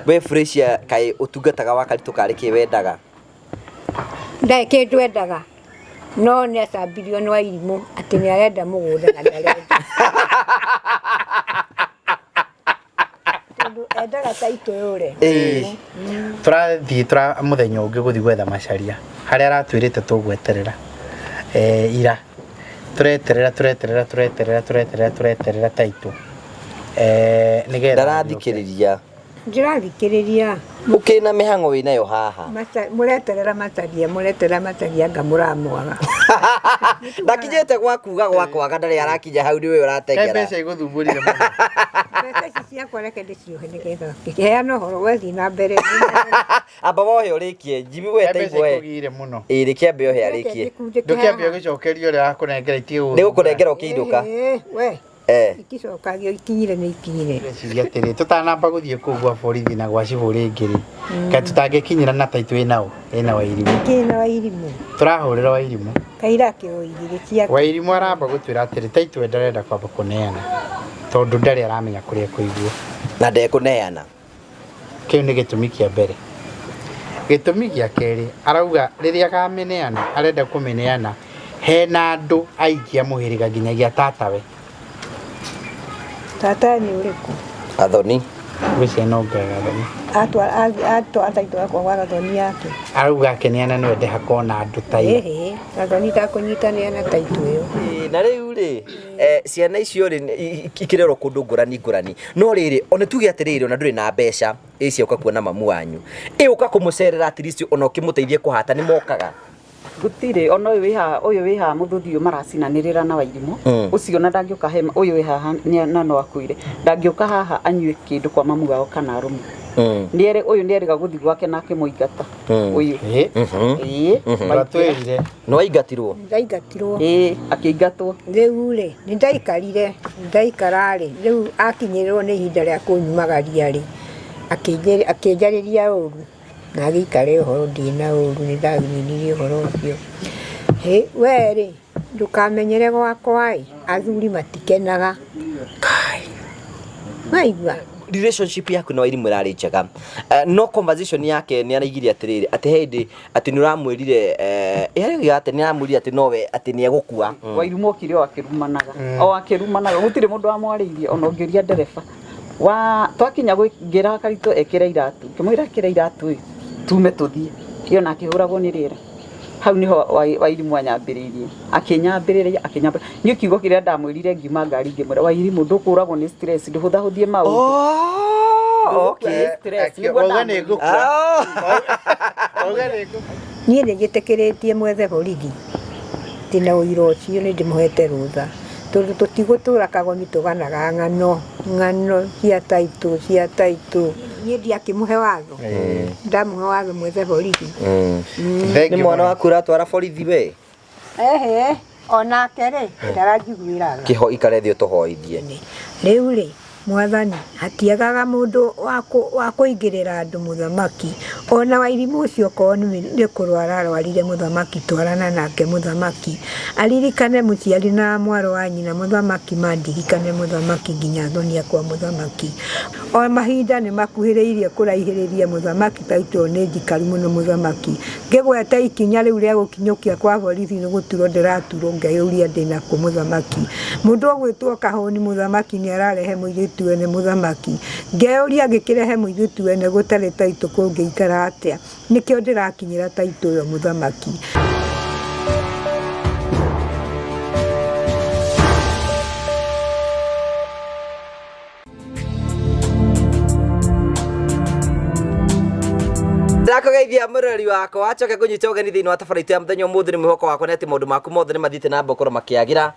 we Frisia kai utungataga wa Karitu kari ki wendaga ndai ki twendaga no ne sabirio no Wairimu ati ni arenda mugunda na ndarenda endaga taito yure turathi muthenya ungi guthi gwetha macaria haria aratwirite tugweterera ira tureterera taito nigetha ndarathikiriria ukina mihango winayo haha mureterera mataria ngamuramuaga ndakijete gwakuga gwakwaga ndari arakinya hau niwe uratengera mbeca iguthumburire muno mbeca ciakwa reke ndiciohe nigetha kiheana horo wethi na mbere amba wohe urikie Jimmy wete igwe kugire muno rikiambe ohe arikie ndukiambia gicokerio ria akunengera itiu ni gukunengera ukiinduka we ikicokagio ikinyire ni ikinyire ciria tiri tutanamba guthie kugwa borithi na gwa ciburi ngiri ka tutangikinyira na taitu inao Wairimu kina Wairimu turahurira Wairimu kaira kioigire cia Wairimu aramba gutwira atiri taitu enderenda kwamba kuneana tondu ndari aramenya kuria kuigua na ndekuneana kiu ni gitumi kia mbere gitumi gia keri arauga riria akameneana arenda kumeneana hena andu aingi amuhiriga nginyagia tatawe tata ni uriku Athoni wice no ngathoni atwa taito kwa Athoni yake arauga akeneana no ende hakona andu tai Athoni ta kunyitania taito iyo na riu ri ciana icio ri ikirerwo kundu ngurani no riri one tuge atiriri ona nduri na mbeca icio ukakuona mamu wanyu uka kumucerera at least ona ukimuteithie kuhata ni mokaga gutire ona uyu wiha muthuthi maracinanirira na Wairimu ucio na ndangioka he uyu wiha na no akuire ndangioka haha anyue kindu kwa mamu wao kana rumu niere uyu nieriga guthi gwake nake muingata uyu batwirire no aingatirwo akiingatwo riu ri ni ndaikarari riu akinyirwo ni ihinda ria kunyumagaria ri akinjariria uru na gikare horo ndina uru ni ndaginirie horo ucio weri ndukamenyere gwakwa athuri matikenaga kai maigua relationship yaku na Wairimu irari njega no conversation yake ni araigire atiriri ati hindi ati ni uramwirire yari ati ni aramwirire ati nowe ati ni egukua Wairimu okire akirumanaga gutire mundu amwariirie ona ungiria ndereba wa twakinya gwingira Karitu ekira iratu kimwira kira iratu tume tuthie iyo na akihuragwo ni rira hau niho Wairimu anyambiririe akinyambiriria ni kiugo kiria ndamwirire ngiuma ngari ngimwira Wairimu ndukuragwo ni stress nduhuthahuthie maundu okay stress ni ndigitekeretie mwethe borithi tina uiro ucio ni ndimuhete rutha tondu tutigutura kagoni tuganaga ng'ano cia taito ni ndiakimuhe watho ndamuhe watho mwethe borithi ni mwana waku ratwara borithi we onake ri ndarajiguiraga kiho ikarethio tuhoithie riu ri mwathani hatiagaga mundu wa kuingirira andu muthamaki ona Wairimu ucio ko ni kurwara arwarire muthamaki twarana nake muthamaki aririkane muciari na mwaro wa nyina muthamaki mandirikane muthamaki nginya Athoni kwa muthamaki o mahinda ni makuhiriirie kuraihiriria muthamaki taito ni njikaru muno muthamaki ngegweta ikinya riu ria gukinyukia kwa borithi ni guturo ndiraturo ngeyuria ndina ku muthamaki mundu ogwitwo Kahuni muthamaki ni ararehe muiritu ene muthamaki ngeuria gikirehe muiritu ene gutare taito kungiikara atia nikio ndirakinyira taito yo muthamaki ndakugeithia murori wakwa acoke kunyita ugeni thiini wa tabarĩra ya muthenya ũmũthĩ ni mwihoko wakwa nĩ atĩ maũndũ maku mothe nĩ mathiĩte na mbere gũkorwo makĩagĩra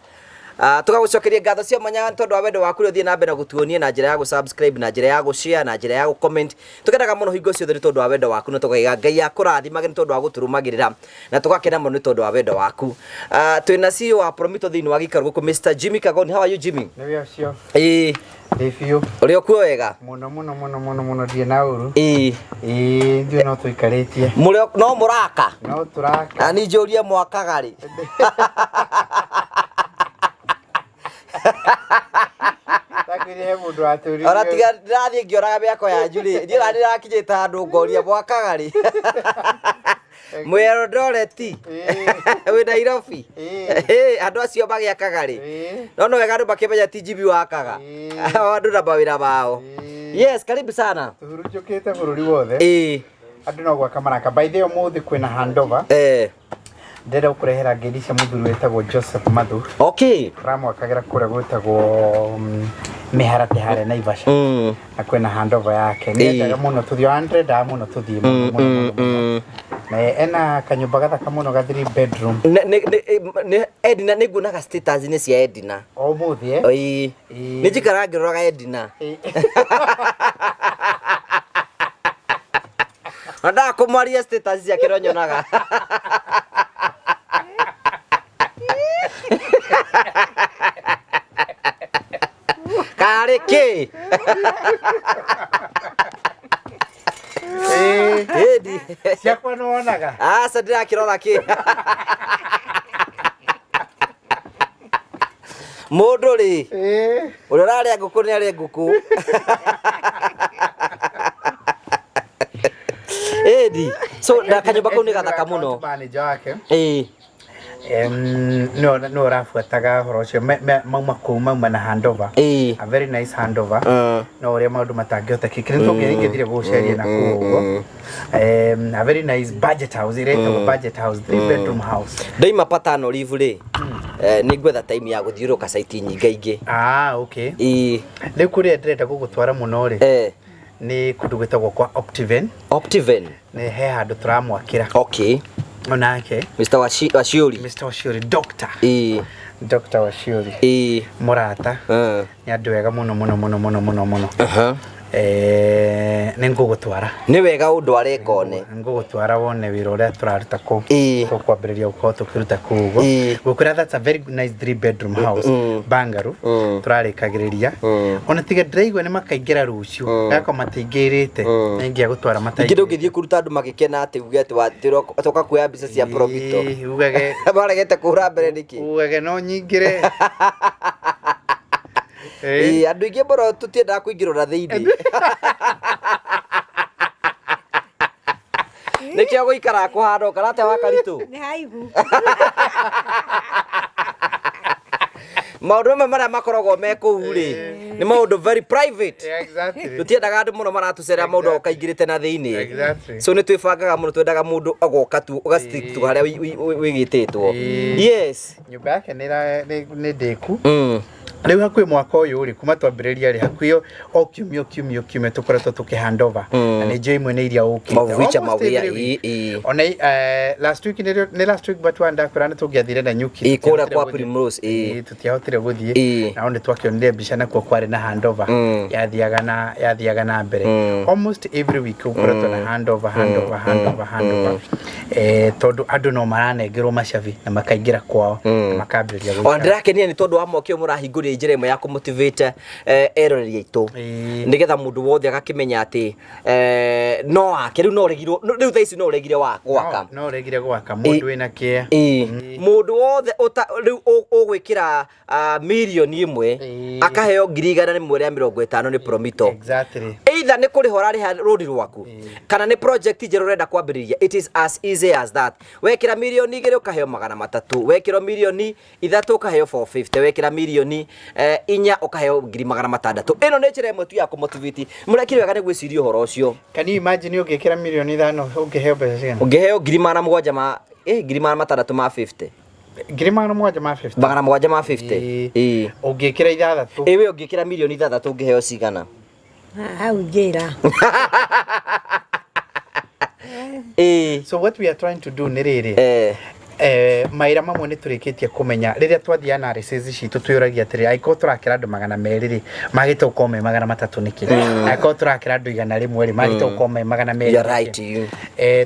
tugagucokeria ngatho cia mwanya nĩ tondũ wa wendo waku ũthiĩ na mbere na gũtuonia na njĩra ya gũ-subscribe na njĩra ya gũ-share na njĩra ya gũ-comment tũkendaga mũno hingo ciothe nĩ tondũ wa wendo waku na tũkaiga Ngai akũrathimage nĩ tondũ wa gũtũrũmagĩrĩra na tũgakena mũno nĩ tondũ wa wendo waku twĩna CEO wa Promito thĩinĩ wa gĩikaro gũkũ Mr. Jimmy Kagoni. How are you Jimmy? Nĩ cio Rĩbiũ ũrĩ okuo wega muno ndie na uru ndue no tuikarĩtie no mũraka no turaka ni njũrie mwakaga rĩ Ngire mundu aturi. Ora tiga ndathie ngioraga miako ya njuri. Ndie ra ndirakinyita handu ngoria mwakaga ri. Mwero Doreti. We Nairobi. Andu acio magiakaga ri. No wega andu makimenya TGB wakaga. Andu na mawira mao. Yes, karibu sana. Tuhurujukite bururi wothe. Andu no gwaka maraka. By the way, umuthi kwina handover. Ndenda gukurehera ngedi cia muthuri wetagwo Joseph Mathu. Okay. Turamwakagira kuria gwetagwo miharate haria Naivasha. Na kwina handover yake. Niendaga muno tuthio 100 muno tuthie muno. Na ena kanyumba gathaka muno ga 3 bedroom. Ne Edina nigunaga status ni cia Edina. O muthi Oi. Ni jikara ngiroraga Edina. Nda kumaria status cia kironyonaga. Kareke. Edi. Siapa no onaga? Sadira kirora ki. Mundu ri. Urarare nguku ni ari nguku. Edi. So ndakanyumba kau ni gathaka muno. Manager wake. No rafuataga horo cio mauma na handover. A very nice handover. No ore maundu matangiotekekire nitungithire guceria na kuo. A very nice budget house, a budget house, 3 bedroom house. Daima patano live ri. Ni gwetha time ya guthiuruka site nyingaingi. Okay. Riu kuri ndrenda gugutwara muno ri. Ni kundu gwetagwo kwa Optiven. Optiven ni he handu turamwakira. Okay. Onake Mr. Washiori. Mr. Washiori Doctor. Dr. Washiori. Murata. Ni andu wega muno. Ningugutwara. Ni wega undu arekone. Ngugutwara wone wira uria turaruta ku. Tukwambiriria gukorwo tukiruta kuguo. Gukura that's a very nice 3 bedroom house. Bangaru. Turarikagiriria. Ona tiga ndiraigua ni makaingira rucio. Gako mateingirite. Ningia gutwara mateingirite. Ngindo ngithie kuruta andu magikena ati uge ati toka kuya mbica cia Probito. Ugage. Baregete kuhura mbere niki. Ugage no nyingire. Andu ingi boro tutiendaga kuingirura thiini. Nikio guikara kuhando karate wa karitu. Ni haibu. Maundu maria makoragwo me kuu ri ni maundu very private. Exactly. Tutiendaga andu muno maratucera maundu okaingirite na thiini. Exactly. So ni twibangaga muno twendaga mundu agoka tu ugastick tu haria wigititwo. Yes. Nyumba yake ni ndeku. Riu hakwi mwaka uyu ri kuma twambiriria ri hakwi o kiumio tukoretwo tukihandover na ni joy mwene iria ukite mawicha mawia ona last week but wanda kurana tugiathire na nyuki kura kwa Primrose tutiahotire guthie na onde twakionire mbica na kwa kwari na handover yathiaga na mbere almost every week ukoretwo na handover tondu andu no maranengerwo macavi na makaingira kwao na makambiriria guikara ndrakenia ni tondu wa mwakio murahinguri njira imwe ya kumotivate eroreri aitu nigetha mundu wothe agakimenya ati no ake riu no regirwo riu thaici no regire wa gwaka mundu wina kie mundu wothe riu ugwikira milioni imwe akaheo 150 ni Promito. Exactly. Either ni kuri horari ha rodi rwaku kana ni project njeru renda kwambiriria. It is as easy as that. Wekira milioni 2 ukaheo 300, wekira milioni 3 ukaheo 450, wekira milioni 4 ukaheo 600. Ino ni njira imwe tu ya kumotivate murekire wega ni gwiciria horo ucio. Can you imagine ugikira milioni 5 ungeheo mbeca cigana? Ungeheo 700 650. 750. 750. Ungikira 6. Ewe ungikira milioni 3 ungeheo cigana? Hau njira. So what we are trying to do ni riri maira mamwe ni turikitie kumenya riria twathia analysis citu twiragia atiri aiko turakira andu 200 ri magite ukome 300 niki aiko turakira andu 100 ri magite ukome 200. You're right.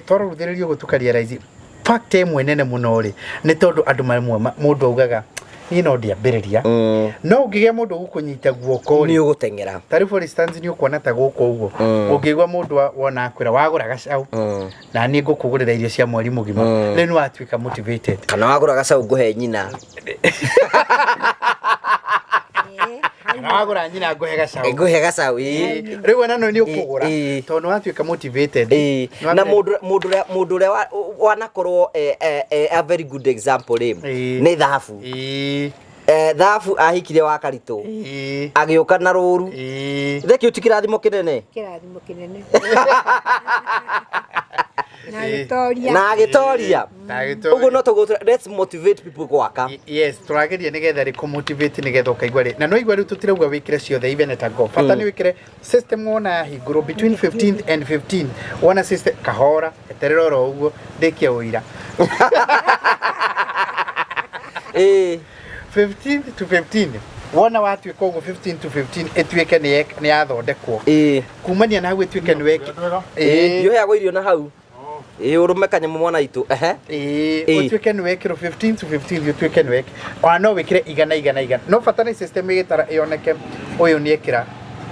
Twaruthiririo gutukaria raizi fact imwe nene muno ri ni tondu andu mamwe mundu augaga ni no ndiambiriria no ngige mundu gukunyita guoko ni ugutengera tari for instance ni ukona ta guko uguo ungigwa mundu wona akwira wagura gacau na ni ngukugurira irio cia mweri mugima renu watwika motivated kana wagura gacau nguhe nyina Aragura nyina nguhega caũ. Nguhega caũ. Rĩu ona no nĩ ũkũgũra tondũ watuĩka motivated. Na mũndũ ũrĩa wanakorwo a very good example nĩ Thabu. Thabu ahikire wa Karitũ agĩũka na rũru. Thekĩ ũti kĩrathimo kĩnene. Kĩrathimo kĩnene. Na agĩtoria. Ũguo no tũgũ let's motivate people gwaka. Yes, tũrageria nĩgetha rĩ motivate nĩgetha ũkaigua rĩ. Na no igua rĩu tũtirauga wĩkĩre ciothe even at a go. Bata nĩ wĩkĩre system wona hingũrwo between 15th and 15. Wona system kahora eterera oro ũguo ndĩkia ũira. 15 to 15. Wona watuĩka ũguo 15 to 15 ĩtuĩke nĩ yathondekwo. Kumania na hau ĩtuĩke nĩ weki. Yoheagwo irio na hau. Ũrũme kanyamũ mwana itũ. Ũtuĩke nĩ wekĩrwo 15 to 15 ũtuĩke nĩ weki. Ona no wĩkĩre igana. No bata nĩ system ĩgĩtara ĩoneke ũyũ nĩ ekĩra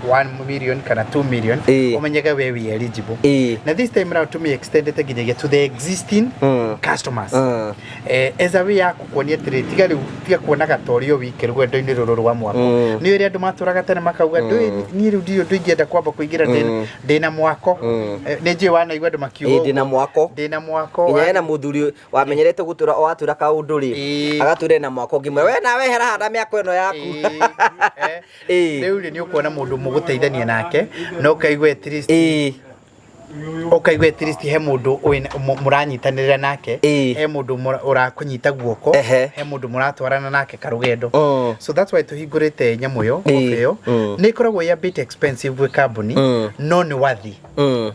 1 million kana 2 million umenyega we we eligible. Na this time round to me extended nginyagia to the existing customers. As a way ya kuonia atĩrĩ tiga rĩu tiga kuona gatorio wiki rwendo-inĩ rũrũ rwa mwako. Nĩ ũrĩa andũ matũraga tene makauga niĩ rĩu ndio ndingĩenda kwamba kũingĩra ndĩna mwako. Nĩ njĩ wanaigua andũ makiuga ndĩna mwako. Nginya hena mũthuri wamenyerete gũtũra o atũra kaũndũ rĩ agatũre na mwako ngĩmwe we nawe hera handa mĩako ĩno yaku. Rĩu nĩ ũkuona mũndũ mũgũteithania nake no kaigwe at least at least he mũndũ mũranyitanĩrĩra nake he mũndũ ũrakũnyita guoko he mũndũ mũratwarana nake karũgendo. So that's why tũhingũrĩte nyamũ ĩyo ĩyo nĩ ĩkoragwo ya bit expensive gwĩ kambuni no nĩ wathi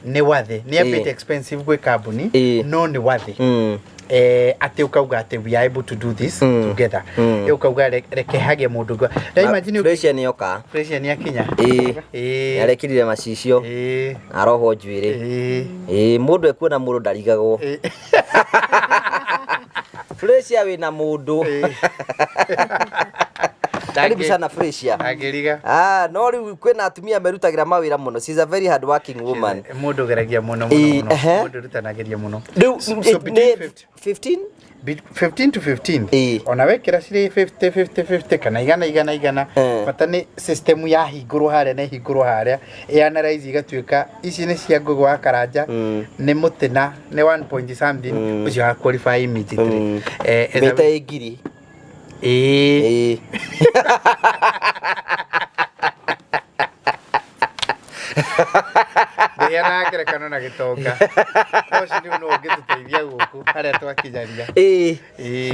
nĩ a bit expensive gwĩ kambuni no nĩ wathi. Ati ukauga ati we are able to do this together. Ukauga reke hage mundu. Da imagine pressure ni yoka. Pressure ni akinya. Yarekirire macicio. Aroho njuire. Mundu ekuona mundu ndarigagwo. Pressure wina mundu. Karibu sana Freshia. Agiriga. No riu kwina atumia merutagira mawira muno. She's a very hard working woman. Mundu geragia muno. Mundu rutanagiria muno. So 15 to 15 ona wekira cire 50 kana igana bata ni system ya hingũrwo haria na hingũrwo haria analyze igatuĩka ici ni cia ngũgũ wa karanja ni mutina ni 1 point something ucio ha qualify immediately beta igiri Diana kerekano na gitonga. Oci ni uno ngituteithia guku haria twakinyaria.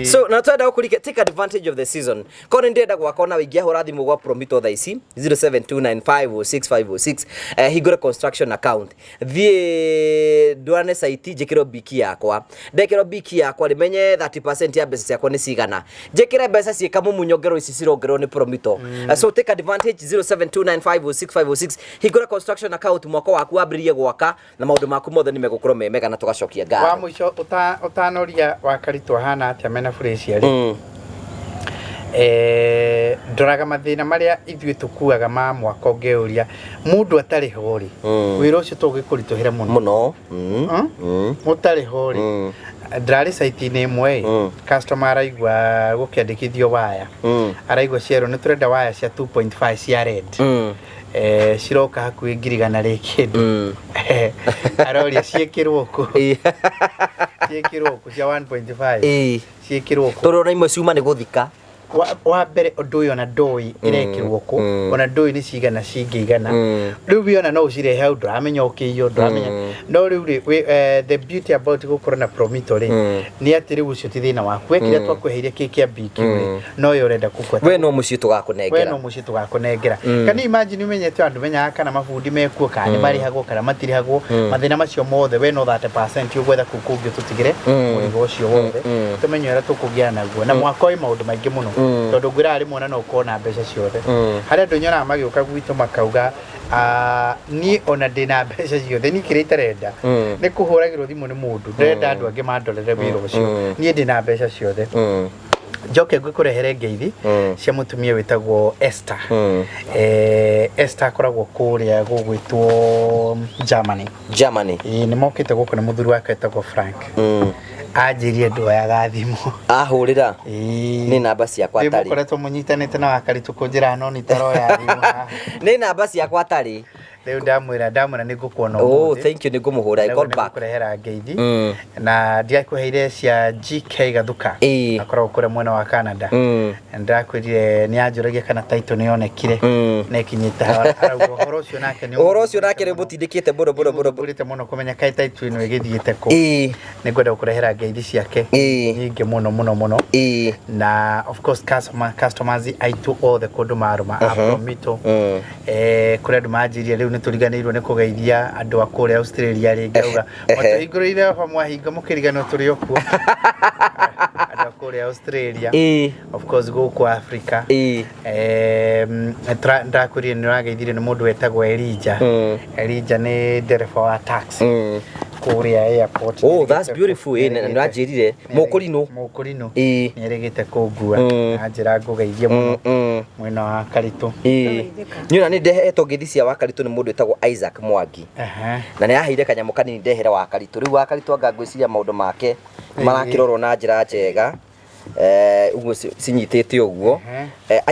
So na twenda ukurike take advantage of the season. Kono ndenda gwaka na wingia hora thimu gwa Promito tha ici 0729506506 hingũre construction account. Thie ndwane site njikiro biki yakwa. Ndekiro biki yakwa rimenye 30% ya mbeca ciakwa ni cigana. Njikire mbeca cieka mumunyongero ici cirongerwo ni Promito. So take advantage 0729506506 hingũre construction account mwako waku wambĩrĩrie gwaka na maũndũ maku mothe nĩ megũkorwo mega na tũgacokia ngatho. Wa mũico ũtanoria wa Karitũ hana atĩa mena Freshia rĩ. Ndoraga mathĩna marĩa ithuĩ tũkuaga ma mwako ngeuria mũndũ atarĩ ho rĩ wĩra ũcio tũgĩkũritũhĩra mũno mũtarĩ ho rĩ. Ndarĩ site-inĩ ĩmwe customer araigua gũkĩandĩkithio waya araigua ciero nĩ tũrenda waya cia 2.5 cia red ciroka hakuhĩ ngirigana rĩ kĩndũ aroria ciĩkĩrwo kũ cia 1.5 ciĩkĩrwo kũ tũrona imwe ciuma nĩ gũthika wa mbere ũndũ ũyũ ona ndũĩ ĩrekĩrwo kũ ona ndũĩ nĩ cigana cingĩigana rĩu biona no ũcirehe hau ndũramenya ũkĩiywo ndũramenya no rĩu rĩ the beauty about gũkorwo na Promito rĩ nĩ atĩ rĩu ũcio ti thĩna waku kĩrĩa twakweheire kĩkĩa BQ no yo ũrenda gũkwa we no mũciĩ tũgakũnengera kana imagine umenyete andũ menyaga kana mabundi mekuo kana nĩ marĩhagwo kana matirĩhagwo mathĩna macio mothe we no 30% ũgwetha kũu kũngĩ tũtigire mũrigo ũcio wothe tũmenye ũrĩa tũkũgĩa naguo na mwaka ũyũ maũndũ maingĩ mũno tondũ ngwĩra rĩmwe ona no ũkorwo na mbeca ciothe harĩa andũ nyonaga magĩũka gwitũ makauga niĩ ona ndĩna mbeca ciothe niĩ kĩrĩa itarenda nĩ kũhũragĩrwo thimũ nĩ mũndũ ndĩrenda andũ angĩ mandorere wĩra ũcio niĩ ndĩna mbeca ciothe njoke ngikurehere ngeithi cia mutumia witagwo Esther Esther akoragwo kuria gugwitwo Germany ni mokite guku na muthuri wake witagwo Frank anjirie ndu ya gathimo ahurira ni namba ciakwa tari mukoretwo munyitanite na wakaritu kunjira no ni taro ya thimu ni namba ciakwa tari Leo ndamwira nigukuona thank you nigumuhura I call back kurehera ngeithi na ndiakuheire cia GK Gathuka akorwo kure mwena wa Canada ndakwirire ni anjuragia kana title ni yonekire nekinyite haraugo horo cio nake ri mutindikite boro burite muno kumenya kai title ino igithiite ku nigwenda kurehera ngeithi ciake nyingi muno na of course customers I to all the kodumaruma apromito kure ndumajirie riu nituriganirwo ni kugeithia andu akure Australia ringi uga matuhingurire mwahinga mukirigano turi okuo andu akure Australia of course go ku Africa ndakurie ni rageithire ni mundu wetagwo Elijah ni dereva wa taxi kuria airport that's beautiful ndirajirire mukurino ni regete kugua anjira ngugeithia muno mwena wa Karitu nyuna ni ndehetwo ngithi cia wa Karitu ni mundu etagwo Isaac Mwangi na ni aheire kanyamu kanini ndehera wa Karitu riu wa Karitu anga ngwiciria maundu make marakirorwo na njira njega uguo cinyitite uguo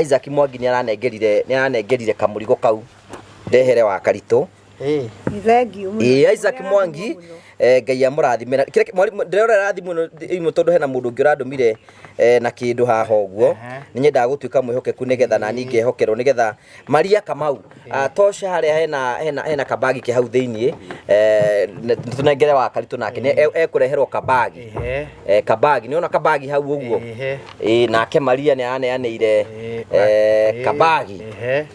Isaac Mwangi ni aranengerire kamurigo kau ndehere wa Karitu Isaac Mwangi ngai amurathimira ndirora rathimu imo tondu hena mundu ungi urandumire na kindu haha uguo ni nyenda gutuika mwihokeku nigetha na ninge hokerwo nigetha Maria Kamau tosha haria hena kabagi ke hau thiini tunengere wa Karitu nake ni ekureherwo kabagi ni ona kabagi hau uguo nake Maria ni aneanire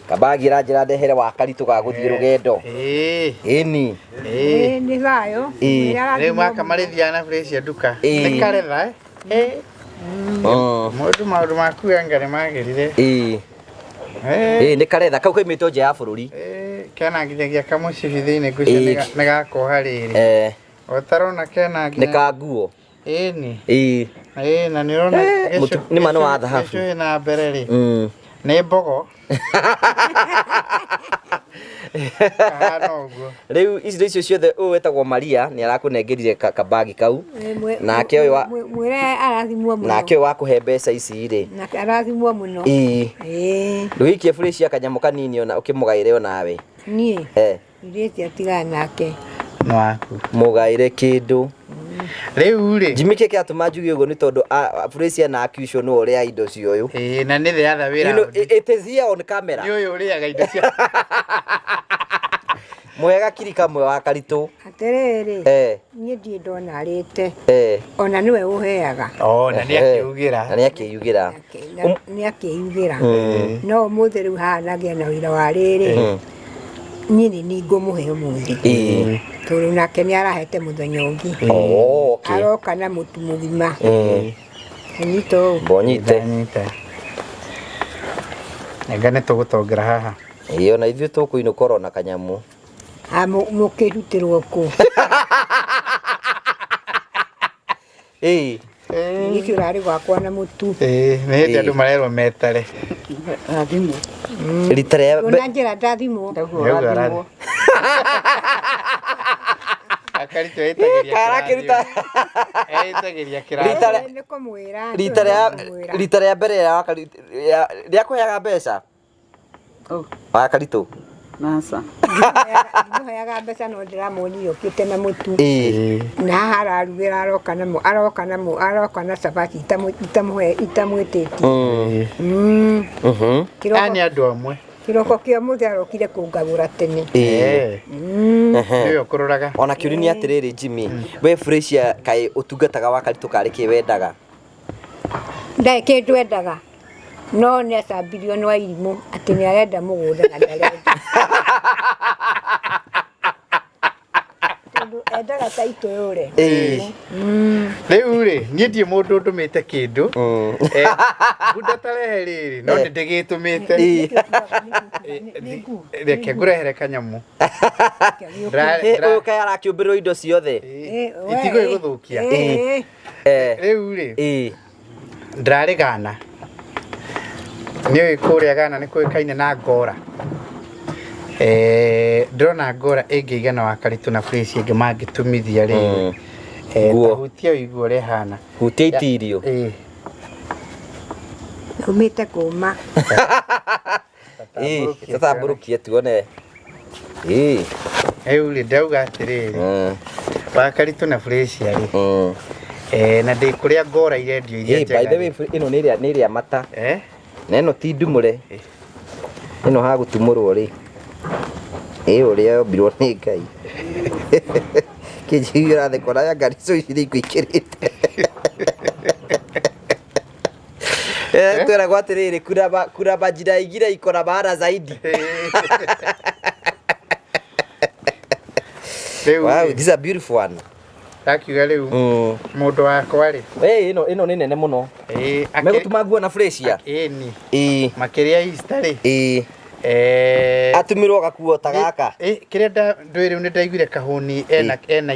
kabagi ranjira ndehere wa Karitu ga guthie rugendo ni thayo Leo mwaka marithia na fresh duka ni karetha maundu maku angare magirire ni karetha kau kaimito nje ya bururi kena nginyagia kamucibi thiini ngucia ni gakoha riri otarona kena ni kanguo na ni rona ni mano wa dhahabu na mbere ri ni mbogo riu icio ciothe wetagwo Maria ni arakunengerire kabagi kau nake uyu mwire arathimwo muno nake wa kuhe mbeca ici ri nake arathimwo muno nduikie fresh ya kanyamu kanini ona ukimugaire nawe nie ireti atiga nake no aku mugaire kindu riu ri jimike ke atuma njugi ugo ni tondu fresh na accusation no ria indo cioyu na ni the other way around it is here on camera yo ria ga indo cia mwega kirika mwe wa Karitu aterere nie ndi ndona arite ona niwe uheaga na ni akiyugira no mutheru hanagia na wira wa riri nyini ni ngumuhe umuthi turu nake ni arahete muthenya ungi aroka na mutu mugima nyito bonyite ngane tugutongera haha iyo na ithuĩ tukuinũkorwo na kanyamu mukirutirwo ku Niki urari gwakwa na mutu ni hindi andu marerwo metare thimu ritare unanjira ndathimo Karitu etagiria kira ritare ya mbere ya ria kuheaga mbeca wa Karitu nasa ndimuheaga mbeca no ndiramoni yukite na mutu na hararugira aroka na sabati itamwititi ani andu amwe kiroko kia muthe arokire kungagura tene niyo kururaga ona kiuri ni atiriri Jimmy we Freshia kai utungataga wa Karitu kari ki wendaga ndai kindu endaga no ni asambirio no irimu ati ni arenda mugunda na ndarenda endaga taito yore riu ri nie ndie mundu ndumite kindu bunda tarehe riri no ndigitumite reke ngurehere kanyamu uka yara kiumbirwo indo ciothe itigo iguthukia riu ri Ndarigana niyo ikuria Ghana ni kuikaine na ngora ndona ngora ingigana wa Karitu na Fresh ingi mangitumithia ri hutia iguo rehana hutia itirio umite kuma tataburukie tuone uri ndauga atiriri wa Karitu na Fresh ari na ndi kuria ngora irendio iria by the way ino ni ria mata na ino ti ndumure ino ha gutumurwo ri uria yombirwo ni Ngai kijira de kora ya gari so iri kwikirite twera gwatiriri kura bajira igira ikora bara zaidi. Wow, this is a beautiful one. Akiuga riu mundu wakwa ri ino ni nene muno megutuma nguo na Fresh ya ni makiria Easter ri atumirwo gakuo ta gaka kiria ndwiri ni ndaiguire kahuni ena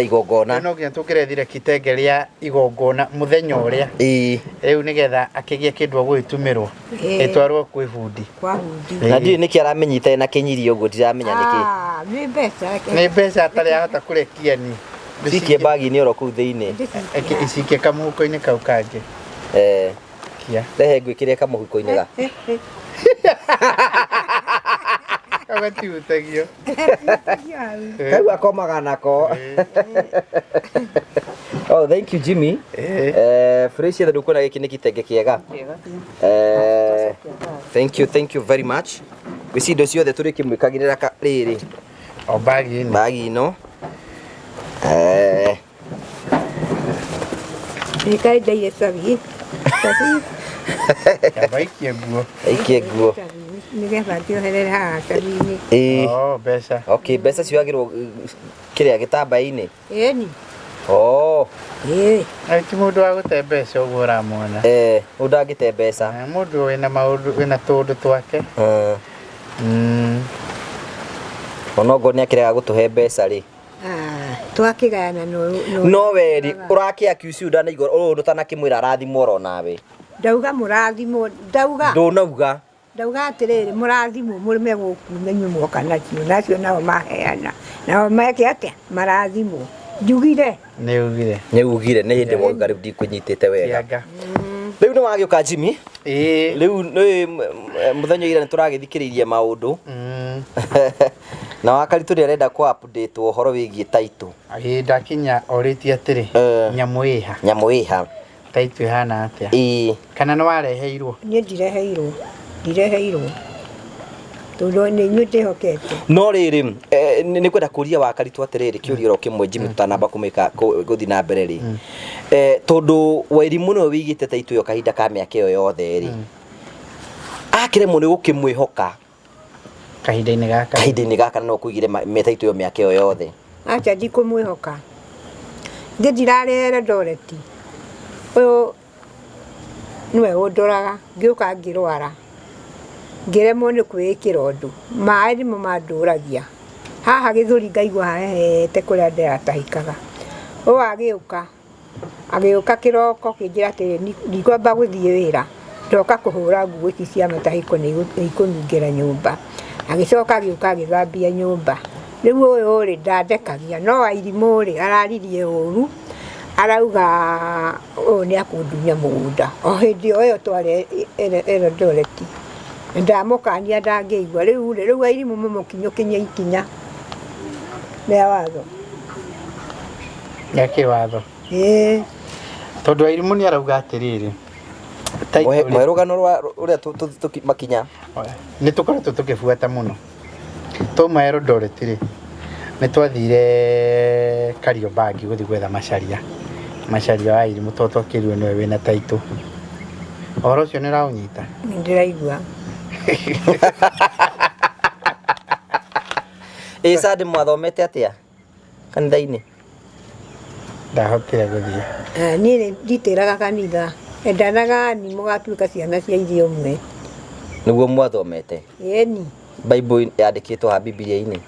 igongona no nginya tukirethire kitenge ria igongona muthenya uria riu nigetha akigia kindu gwitumirwo itwarwo kwi bundi na ndi niki aramenyita na kinyirio uguo ndiramenya niki ni mbeca atari ahota kurekia ni Sikie bagi ni oro kuu thiini isikie kamuhuko-ini kau kangi kia rehe ngwikire kamuhuko-ini ga agatiutagio kau akomaga nako. Oh, thank you Jimmy. Fresh ya dukuna giki ni kitenge kiega. Thank you very much. Wisi docio the turi kimwikagirira riri o bagi no Ikai dai sabi. Baikie nguo. Aikie nguo. Nigetha tioherere haha sabi-ini. Mbeca. Okay, mbeca ciagirwo kiria gitamba-ini. Ni. Ti mundu wa gute mbeca uguo uramwona. Undangite mbeca. Mundu wina maundu wina tundu twake. Onogo ni akirega gutuhe mbeca ri. Twakigayana no weri urakia QC udana igoro ndutana kimwira arathimo ro nawe ndauga murathimo ndauga ndauga atiriri murathimo murime guku menyu mwoka nacio nao maheana nao meke atia marathimo njugire ni ugire ni hindi mwoka riu ndikunyitite wega riu ni wagioka Jimmy riu ni muthenya ira nituragithikiririe maundu na Wakaritu ni arenda ku update uhoro wigie title ndakinya oritie atiri nyamu iha title ihana atia kana no wareheirwo ni ndireheirwo tondu ni nyute hokete no riri ni kwenda kuria Wakaritu atiriri kiurio kimwe Jimmy tutanamba kumika guthi na mbere ri tondu wairimu no wigite title yo kahinda ka miaka yo yothe ri akiremwo ni gukimwihoka kahinda-ini gaka no kuigire metaito yo miaka yo yothe acha ndikumwihoka ndirarere Doreti uyu niwe undoraga ngiuka ngirwara ngiremwo ni kwikira undu maĩ nimo manduragia haha githuri ngaigua hahete kuria ndiratahikaga uyu agiuka kiroko kinjira atiri ndigomba guthie wira ndoka kuhura nguo ici cia matahiko ni ikunungira nyumba agicoka agiuka agithambia nyumba riu uyu ri ndandekagia no airimu ri araririe uru arauga uyu ni akundunya mugunda o hindi iyo tware Doreti ndamukania ndangeigua riu airimu mumukinyukinya ikinya ria watho yake watho tondu airimu ni arauga atiriri mwerugano uria makinya ni tukoretwo tukibuata muno tumwero Doreti ri ni twathire Kariobangi guthi gwetha macaria wa airimu to twakirwe niwe wina title ohoro ucio ni raunyita ndiraigua Sadi mwathomete atia kanitha-ini ndahotire guthie ni nditiraga kanitha endanaga ni mugatuika ciana cia irio umwe niguo mwathomete ni Bible yandikitwo ha Biblia-ini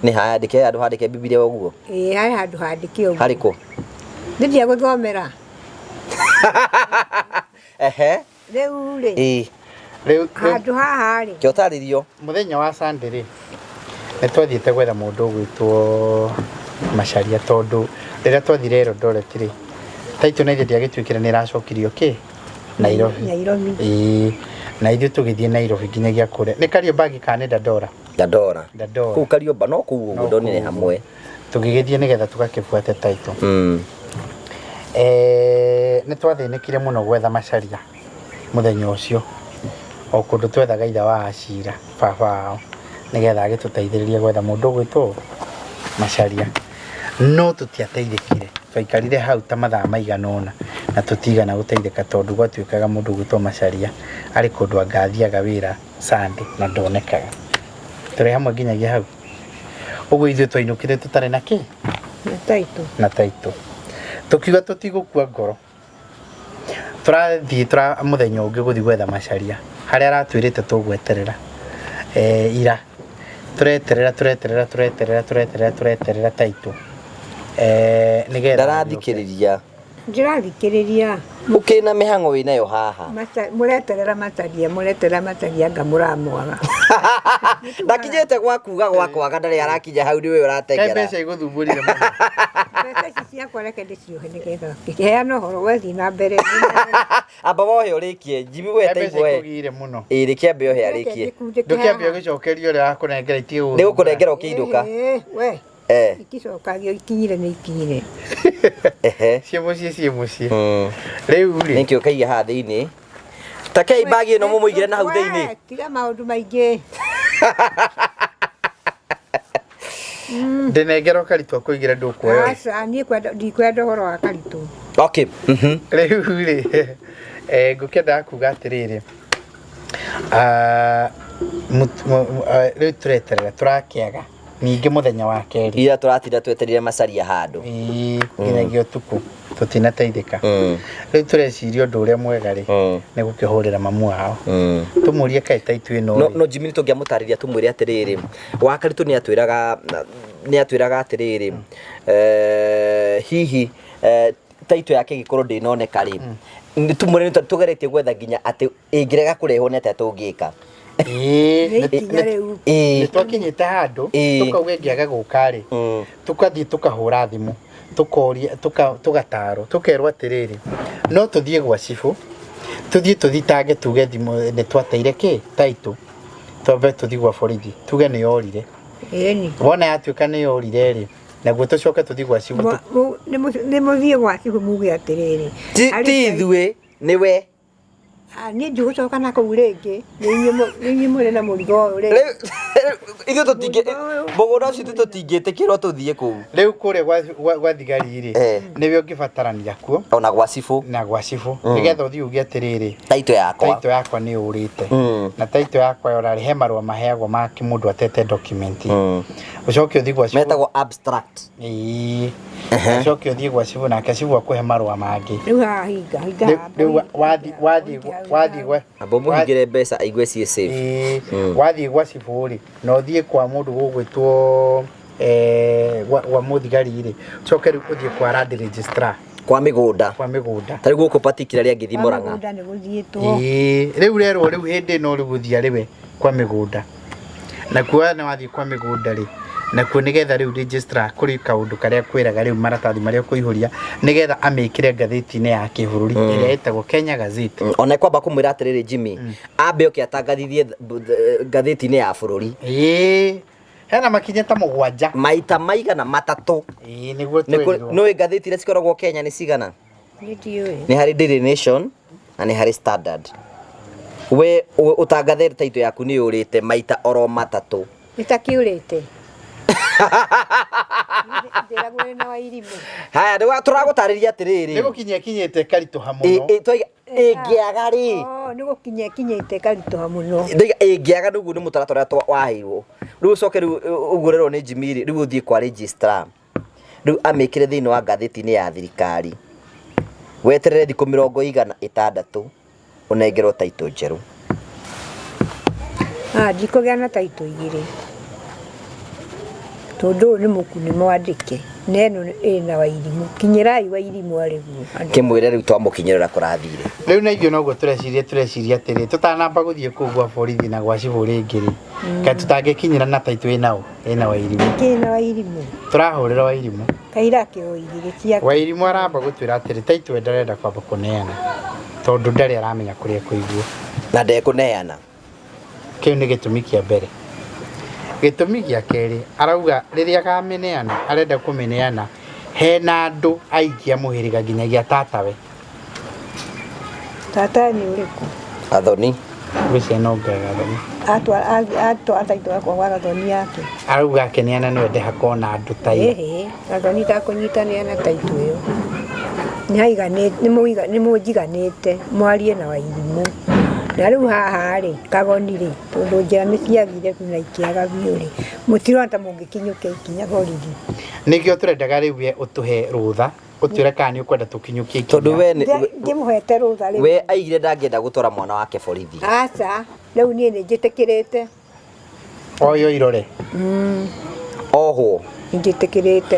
ni ha yandike andu handike Biblia uguo hari handu handike uguo hariko ndia guthomera Ehe. Rĩu rĩ. Rĩu Handũ haha rĩ. Kĩo tarĩrio. Mũthenya wa Sunday rĩ. Nĩ twathiĩte gwetha mũndũ ũgwĩtwo Macharia tondũ rĩrĩa twathire Eldoret rĩ. Taitũ na ithe ndiagĩtuĩkire nĩ ĩracokirio kĩ? Nairobi. Na ithuĩ tũgĩthiĩ Nairobi nginyagia kũrĩa. Nĩ Kariobangi kana Dandora? Dandora. Kũu Karioba no kũu ũguo ndonire hamwe. Tũgĩgĩthiĩ nĩgetha tũgakĩbuate taitũ. Nĩ twathĩnĩkire mũno gwetha Macharia mũthenya ũcio. O kũndũ twethaga ithe wa Achira baba wao nĩgetha agĩtũteithĩrĩrie gwetha mũndũ ũgwĩtwo Macharia. No tũtiateithĩkire. Twaikarire hau ta mathaa maigana ũna na tũtigana gũteithĩka tondũ gwatuĩkaga mũndũ ũgwĩtwo Macharia arĩ kũndũ angathiaga wĩra Sunday na ndonekaga. Tũrĩ hamwe nginyagia hau. Ũguo ithuĩ twainũkire tũtarĩ na kĩ? Na taitũ. Tukiuga tũtigũkua ngoro. Tũrathiĩ mũthenya ũngĩ gũthiĩ gwetha Macharia harĩa aratwĩrĩte tũgweterera. Ira tureterera taitũ. Nĩgetha ndarathikĩrĩria. Ndĩrathikĩrĩria. Mũkĩna mĩhang'o wĩnayo haha. Mũreterera Macharia anga mũramwaga. Ndakinyĩte gwa kuga gwa kwaga ndarĩ arakinya hau nĩwe ũratengera. Mbeca igũthumburire mũno. Mbeca ici ciakwa reke ndĩciohe nĩgetha kĩheana ũhoro wethiĩ na mbere. Amba wohe ũrĩkie Jimmy weteigwo we. Rĩkĩambe ohe arĩkie. Ndũkĩambia gũcokerio ũrĩa akũnengera itigũ. Nĩ gũkũnengera ũkĩinduka. We. Ikicokagio ikinyire nĩ ikinyire. Ciĩ mũciĩ. Rĩu rĩ. Nĩkĩo kaige haha thĩinĩ. Takei bagi ĩno mũmũigire na hau thĩinĩ. Tiga maũndũ maingĩ. Ndĩnengera karitũ akũigĩra ndũkuoya. Aca niĩ ndikwenda ũhoro wa karitũ. Okay. Rĩu rĩ. Ngũkĩenda kuga atĩrĩrĩ. Rĩu tureterera turakĩaga. Ningĩ mũthenya wa kerĩ. Ira tũratinda twetereire Macharia handũ. Nginyagia ũtukũ tũtinateithĩka. Rĩu tũreciria ũndũ ũrĩa mwega rĩ nĩ gũkĩhũrĩra mamu wao. Tũmũrie kaĩ taitũ ĩno. No Jimmy tũngĩamũtarĩria tũmwĩre atĩrĩrĩ. Wa karitũ nĩ atwĩraga atĩrĩrĩ. Hihi taitũ yake gĩkorwo ndĩnoneka rĩ. Tũmwĩre tũgeretie gwetha nginya atĩ ĩngĩrega kũrehwo nĩ atĩa tũngĩka. Nĩ twakinyĩte handũ tũkauga ĩngĩaga gũka rĩ tũkathiĩ tũkahũra thimũ tũkoria tũgatarwo tũkerwo atĩrĩrĩ no tũthiĩ gwa cibũ tũthiĩ tũthitange tuge thimũ nĩ twateire kĩ taitũ twambe tũthiĩ gwa borithi tuge nĩ yorire. Wona yatuĩka nĩ yorire rĩ naguo tũcoke tũthiĩ gwa cibũ. Nĩ mũthiĩ gwa cibũ muge atĩrĩrĩ. Ti ithuĩ nĩwe. Niĩ ndigũcoka na kũu rĩngĩ nĩ inyuĩ mũrĩ na mũrigo ũyũ rĩ. Ithuĩ mũgũnda ũcio tũtingĩtĩkĩrwo tũthiĩ kũu. Rĩu kũrĩa gwa thigari rĩ nĩwe ũngĩbatarania kuo. Ona gwa cibũ. Na gwa cibũ nĩgetha ũthiĩ uge atĩrĩrĩ taitũ yakwa nĩ ũrĩte na taitũ yakwa yorarĩ he marũa maheagwo ma mũndũ atete document. Ũcoke ũthiĩ gwa cibũ. Metagwo abstract. Ũcoke ũthiĩ gwa cibũ nake cibũ akũhe marũa mangĩ. Rĩu haha hinga. Rĩu wathiĩ gwa abo mũhingĩre mbeca aigue ciĩ safe. Wathiĩ gwa cibũ rĩ na ũthiĩ kwa mũndũ gũgwĩtwo gwa mũthigari rĩ coke rĩu ũthiĩ kwa land registrar kwa mĩgũnda. Tarĩ gũkũ particular angĩthiĩ Mũrang'a. Rĩu rerwo rĩu hĩndĩ ĩno rĩu gũthiĩ arĩwe kwa mĩgũnda nakuo nĩ wathiĩ kwa mĩgũnda rĩ nakuo nĩgetha rĩu registrar kũrĩ kaũndũ karĩa kwĩraga rĩu maratathi marĩa ũkũihũria nĩgetha amĩkĩre ngathĩti-inĩ ya kĩbũrũri ĩrĩa ĩtagwo Kenya Gazette. Ona kwamba kũmwĩra atĩrĩrĩ Jimmy ambe oke atangathithie ngathĩti-inĩ ya bũrũri. Hena makinya ta mũgwanja maita maigana matatũ. Nĩguo twĩrĩrwo. Nĩũĩ ngathĩti iria cikoragwo Kenya nĩ cigana? Nĩ harĩ Daily Nation na nĩ harĩ Standard. We ũtangathe taitũ yaku nĩ ũrĩte maita oro matatũ. Ĩtakiurĩte. Haya tũragũtarĩria atĩrĩrĩ. Nĩ gũkinyia kinyĩte karitũha mũno. Ĩngĩaga rĩ. Nĩ gũkinyia kinyĩte karitũha mũno. Ĩngĩaga nĩguo nĩ mũtaratara ũrĩa waheirwo. Rĩu ũcoke rĩu ũgũrĩrwo nĩ Jimmy rĩu ũthiĩ kwa registrar. Rĩu amĩkĩre thĩinĩ wa ngathĩti-inĩ ya thirikari. Weterere thikũ 60 ũnengerwo taitũ njerũ. Ndikũgĩa na taitũ igĩrĩ. tondu ni mukuni mwandike neno ina Wairimu kinyirai Wairimu ariguo kimwire riu twamukinyirira kurathire riu na igio noguo tureciria atiri tutanamba guthie kugwa borithi na gwa ciburi ngiri ka tutangikinyira na taitu inao ina Wairimu kina Wairimu turahurira Wairimu kaira kioigire cia Wairimu aramba gutwira atiri taitu ndarenda kwamba kuneana tondu ndari aramenya kuria kuigua na ndekuneana kiu ni gitumi kia mbere gitumi gia keri arauga riria akameneana arenda kumeneana hena andu aingi amuhiriga nginyagia tatawe tata ni uriku Athoni wice no ngathoni atwa taitwa kwa Athoni yake arauga akeneana no ende hakona andu tai Athoni ta kunyitania na taitu yo ni mujiganite mwarie na Wairimu na riu haha ri Kagoni ri tondu njira ni ciagire kuna ikiaga biu ri mutirota mungikinyuke ikinya borithi nikio turendaga riu we utuhe rutha utwire kani ukwenda tukinyukie tondu we ngimuhete rutha ri we aigire ndangenda gutwara mwana wake borithi aca riu nie ni njitikirite oyo irore oho njitikirite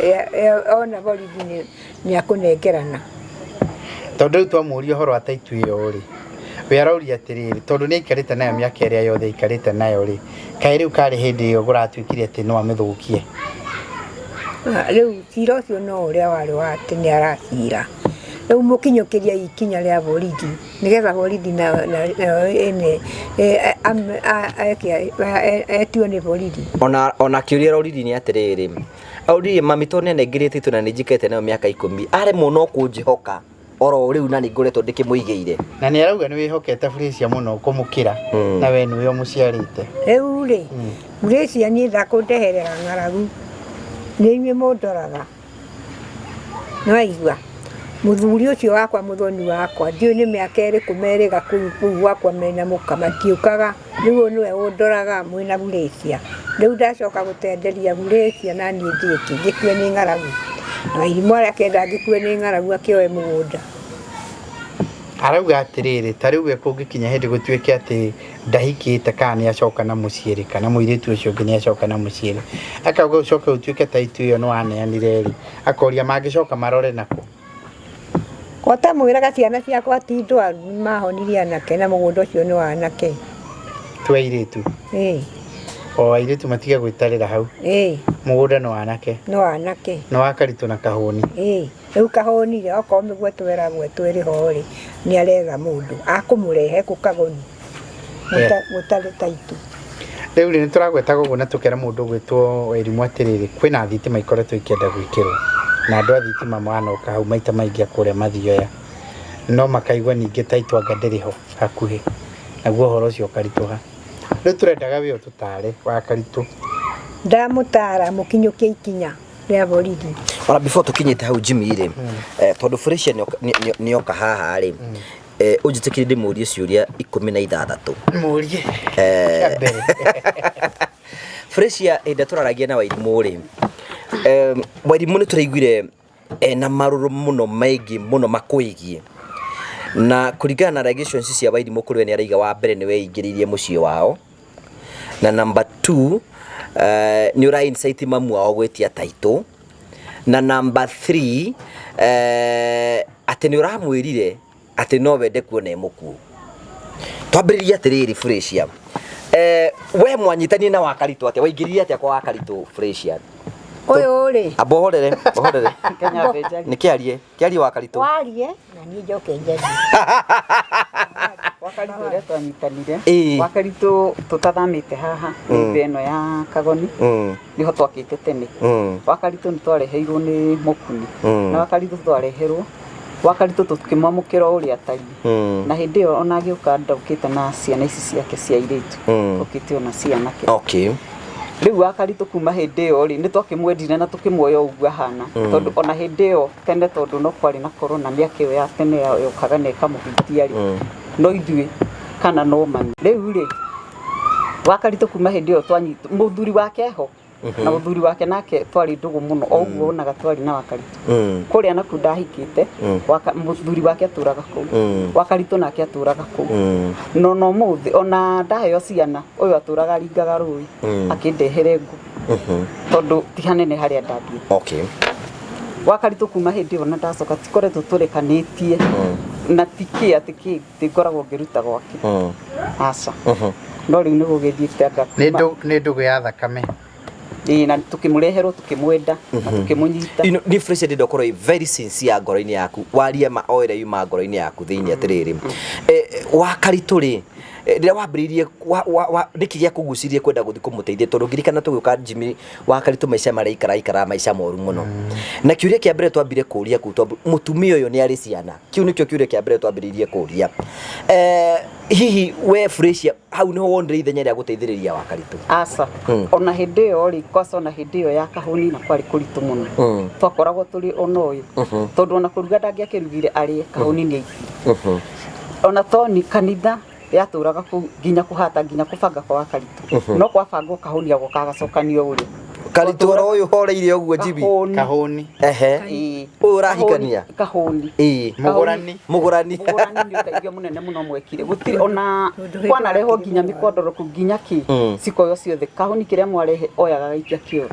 ona borithi ni akunengerana tondu riu twamuria horo ataitu iyo ri we arauria atiriri tondu ni ikarite nayo miaka iria yothe ikarite nayo ri kai riu kari hindi iyo guratwikire ati no amithukie riu cira ucio no uria wari wa tene aracira riu mukinyukiria ikinya ria borithi nigetha borithi na ene etio ni borithi ona kiuria rorithi ni atiriri auriri mami tone nengirite tu na nijikete nayo miaka 10 are muno kunjihoka oro riu na ningoretwo ndikimuigeire na ni arauga ni wihokete Felicia muno kumukira na we ni we muciarite riu ri Felicia ni ndakundeherera ng'aragu ni imwe mundoraga no aigua muthuri ucio wakwa muthoni wakwa ndio ni miaka eri kumeriga kuu wakwa mena mukama tiukaga riu niwe undoraga mwina Felicia riu ndacoka gutenderia Felicia na ni ndiki ngikue ni ng'aragu na Wairimu arakenda ngikue ni ng'aragu akioe mugunda arauga atiriri tariu we kungikinya hindi gutwike ati ndahikite kana acoka na muciiri kana muiritu ucio nginya acoka na muciiri akauga ucoke utwike taitu iyo no aneanire ri akoria mangicoka marore nako kota mwiraga ciana ciakwa ti ndwaru mahonirie anake na mugunda ucio ni wa anake twairitu o airitu matiga gwitarira hau mugunda no anake no akaritu na kahoni riu kahoni ri oko migwe twera gwetwiri hori ni aretha mundu akumurehe ku Kagoni mutale taitu riu ni turagweta gugu na tukera mundu gwitwo Wairimu atiriri kwina thitima ikoretwo ikienda gwikirwo na andu a thitima manoka hau maita maingi akuria mathioya no makaigwa ningi taitu anga ndiriho hakuhi naguo horo ucio karituha riu turendaga we ututare wa karitu ndamutara mukinyukie ikinya ria borithi ora before tukinyite hau Jimmy ri tondu Felicia ni oka haha ri ujitikire ndimurie ciuria 16 murie Felicia enda turaragia na Wairimu ri Wairimu ni turaiguire na maruru muno maigi muno makuigie na kuringana na allegations cia Wairimu kuri ni araiga wa mbere ni weingiririe mucie wao na number 2 ni ura insight mamu wao gwetia taito na number 3 ati ni uramwirire ati no wende kuona emuku twambiriria atiriri Felicia we mwanyitani na Wakaritu ati waingiririe ati kwa Wakaritu Felicia oyo ri abohorere Kenya beja ni kiarie Wakaritu warie na ni njoke njethi Wakaritu ria twanyitanire Wakaritu tutathamite haha ino ya Kagoni niho twakite tene Wakaritu ni twareheirwo ni mukuni na Wakaritu twareherwo Wakaritu tukimamukira uria tari na hindi iyo ona agiuka ndaukite na ciana ici ciake cia iritu ukite ona ciana ke riu Wakaritu kuma hindi iyo ri ni twakimwendire na tukimwoya ugua hana tondu ona hindi iyo tene tondu no kwari na corona miaka iyo ya tene yokaga na ikamuhitia ri no ithui kana no mami riu ri Wakaritu kuma hindi iyo twanyita muthuri wake ho na muthuri wake nake twari ndugu muno oguo onaga twari na Wakaritu kuria naku ndahikite muthuri wake aturaga ku Wakaritu nake aturaga ku no muthi ona ndaheo ciana uyu aturaga ringaga rui akindehere ngu tondu ti hanene haria ndathie. Okay. Wakaritu kuma hindi ona ndacoka tikoretwo turekanitie na tiki atiki ngoragwo ngiruta gwake. Aca. No riu ni gugithiite anga. Ni ndugu ya thakame. Na tukimureherwo tukimwenda na tukimunyita. Ni fresh ndi dokoro very sincere ngoro-ini yaku. Waria ma oire yuma ngoro-ini yaku thiini atiriri. Wakaritu ri rĩrĩa wambĩrĩirie nĩkĩ gĩakũgucirie kwenda gũthiĩ kũmũteithia tondũ ngirikana tũgĩũka Jimmy Wakaritu maica marĩa ikara maica moru mũno na kiuria kĩa mbere twambire kũria kũ tondũ mũtumia ũyũ nĩ arĩ ciana kiu nĩkĩo kiuria kĩa mbere twambĩrĩirie kũria hihi we Freshia hau nĩho wonire ithenya rĩa gũteithĩrĩria Wakaritu? Aca ona hĩndĩ ĩyo rĩ kwaca ona hĩndĩ ĩyo ya kahũni na kwarĩ kũritũ mũno twakoragwo tũrĩ ona ũyũ tondũ ona kũruga ndangĩakĩrugire arĩ kahũni nĩ aiki ona toni kanitha yaturaga ku nginya kuhata nginya kubanga kwa Wakaritu no kwabangwo kahunia gukagacokanio uri Karitu uyu horeire uguo Jibi kahuni urahikania kahuni mugurani ni uteithio munene muno mwekire gutiri ona kwana reho nginya mikondoroku nginya ki cikoyo ciothe kahuni kiria mwarehe oyaga gaikia kio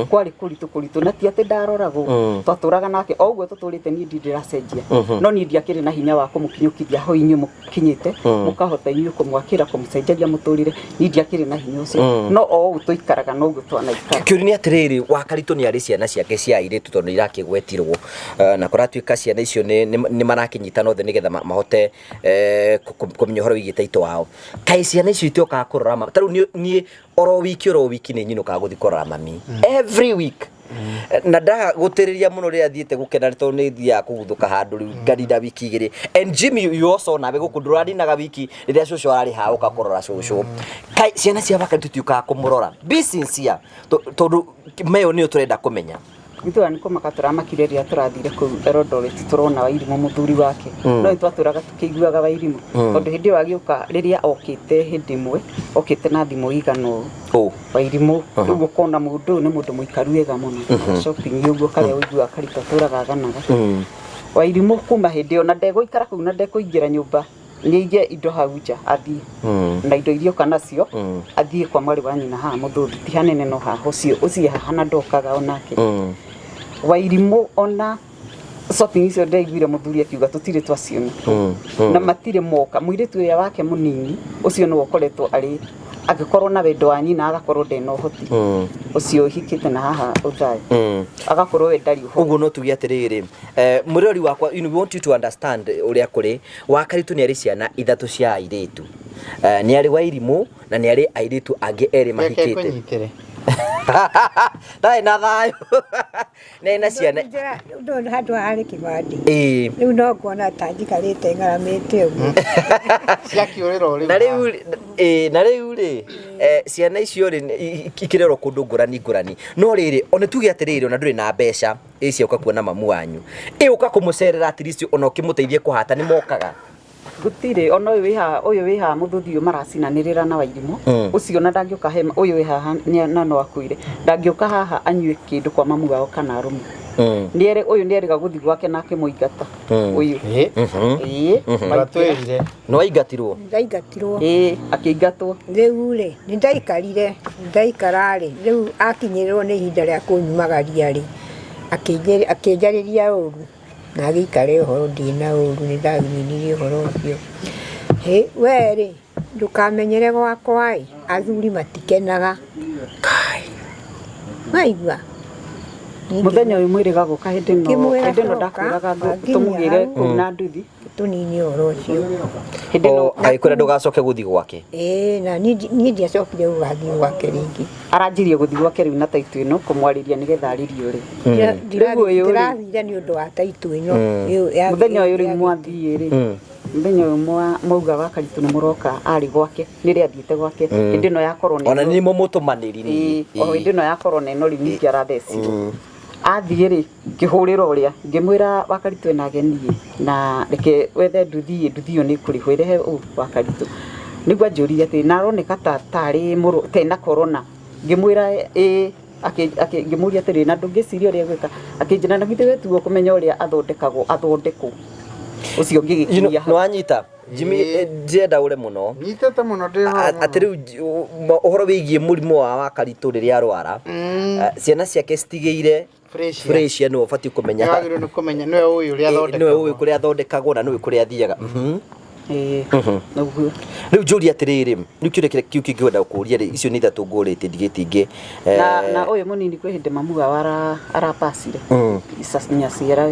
kwari kuritu na ti ati ndaroragwo twaturaga nake o uguo tuturite ni ndiracenjia no ni ndiakire na hinya wa kumukinyukithia ho inyu mukinyite mukahota inyu kumwakira kumucenjeria muturire ni ndiakire na hinya ucio no o ugu tuikaraga no ugu twanaikara ni atiriri Wakaritu ni ari ciana ciake cia airitu tondu irakigwetirwo na kuratuika ciana icio ni marakinyitana othe nigetha mahote kumenya horo wigite ito wao kai ciana icio itoka kurora taru ni oro wiki ni nyinuka guthi kurora mami every week na ndaga gutiriria muno ria thiete gukena tondu ni thia kuguthuka handu riu ngarida wiki igiri and Jimmy you also nabe gukundura ndinaga wiki riria cucu ari hauka kurora cucu kai ciana cia Wakaritu tiuka kumurora be sincere tondu meyo ni turenda kumenya Itwa niko makatura makireria turathire ku Eldoret turona Wairimu muthuri wake no itwaturaga tukiguaga Wairimu tondu hindi wagiuka riria okite hindi imwe okite na thimu igano Wairimu uguo kona mundu ni mundu muikaru wega muno shopping uguo kare uiguaga Karitu turaga ganaga Wairimu kuma hindi ona ndego ikara ku na ndeko ingira nyumba niige indo hauja athii na indo irio kanacio athii kwa mwari wa nyina ha muthuthi ti hanene no ha ucio ucie hana ndokaga onake Wairimu ona shopping icio ndaiguire muthuri akiuga tutire twaciona na matire moka muiritu ya wake munini ucio no ukoretwo ari agikorwo na wendo wa nyina agakorwo ndena uhoti ucio hikite na haha uthai agakorwo we ndari uho uguo no tugi atiriri murori wakwa you want you to understand uria kuri Wakaritu ni ari ciana ithatu cia airitu ni ari Wairimu na ni ari airitu angi eri mahikite dai na thayo na ciana ndo handu hari kibandi riu no kuona tanjikarite ngaramite uguo ciakiurira uri na riu ri ciana icio ri ikirero kundu ngurani no riri ona tuge atiriri ona nduri na mbeca icio uka kuona mamu wanyu uka kumucerera at least ona ukimuteithie kuhata ni mokaga gutire ona uyu wiha muthuthi maracinanirira na Wairimu ucio na ndangioka hema uyu wiha na no akuire ndangioka haha anyue kindu kwa mamu wao kana arumu niere uyu nieriga guthi gwake nake muingata uyu batwirire no aingatirwo akiingatwo riu ri ni ndaikarari riu akinyirirwo ni ihinda ria kunyumagaria ri akinjariria uru na gikare horo ndina uru ni ndaginirie horo ucio weri ndukamenyere gwakwa athuri matikenaga kai maigua muthenya uyu mwiriga guka hindi no ndakuraga tumugire kuna nduthi tunini horo ucio hindi no aikwira ndugacoke guthi gwake na ni ndiacokire gugathi gwake ringi aranjirie guthi gwake riu na taitu ino kumwariria nigetha aririo ri ndirathire ni undu wa taitu ino muthenya uyu ri mwathie ri muthenya uyu mauga Wakaritu ni muroka ari gwake niri athiite gwake hindi no yakorwo ona ni mumutumaniri ni hindi no yakorwo neno ri ningi aratheci athie ri kihurira uria ngimwira Wakaritu ena agenie na reke wethe nduthi ni kurihwire Wakaritu nigwa njuri ati naroneka tari muru tena corona ngimwira ngimuria atiri na ndungiciria uria gwika akinjira na githe wetu kumenya uria athondekwo ucio ngigikia no anyita Jimmy njenda ure muno nyitete muno ndi atiriu uhoro wigie murimo wa Karitũ riria arwara ciana ciake citigeire fresh no bati kumenya yagiro no kumenya niwe uyu uri athondeka niwe uyu kuria athondekagwo na niwe kuria athiaga riu njuri atiriri riu kiure kiu kingwenda kuria ri icio ni ithatu ngurite ndigitinge na uyu munini kwi hindi mamuga arapacire nyaciara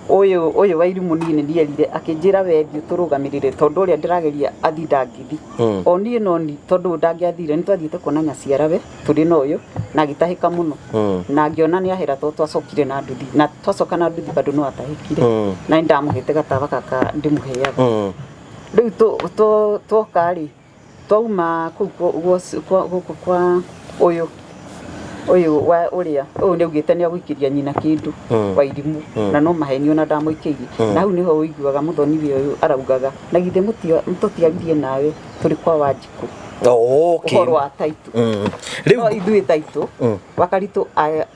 uyu wairi munini ndierire akinjira wethi turugamirire tondu uria ndirageria athi ndangithi oni no ni tondu ndangiathire ni twathiite kuona nyaciara we turi no uyu na gitahika muno na ngiona ni ahera twacokire na nduthi na twacoka na nduthi bado no atahikire na ndamuhete gataba kaka ndimuheaga riu twokari twauma kwa uyu wa uria uyu niugite ni agwikiria nyina kindu wa irimu na no maheni ona ndamuikirie na hau niho uiguaga muthoni uyu araugaga na githe mututiaririe nawe turi kwa Wanjiku okay uhoro wa Taitu riu ithui Taitu wa Karitũ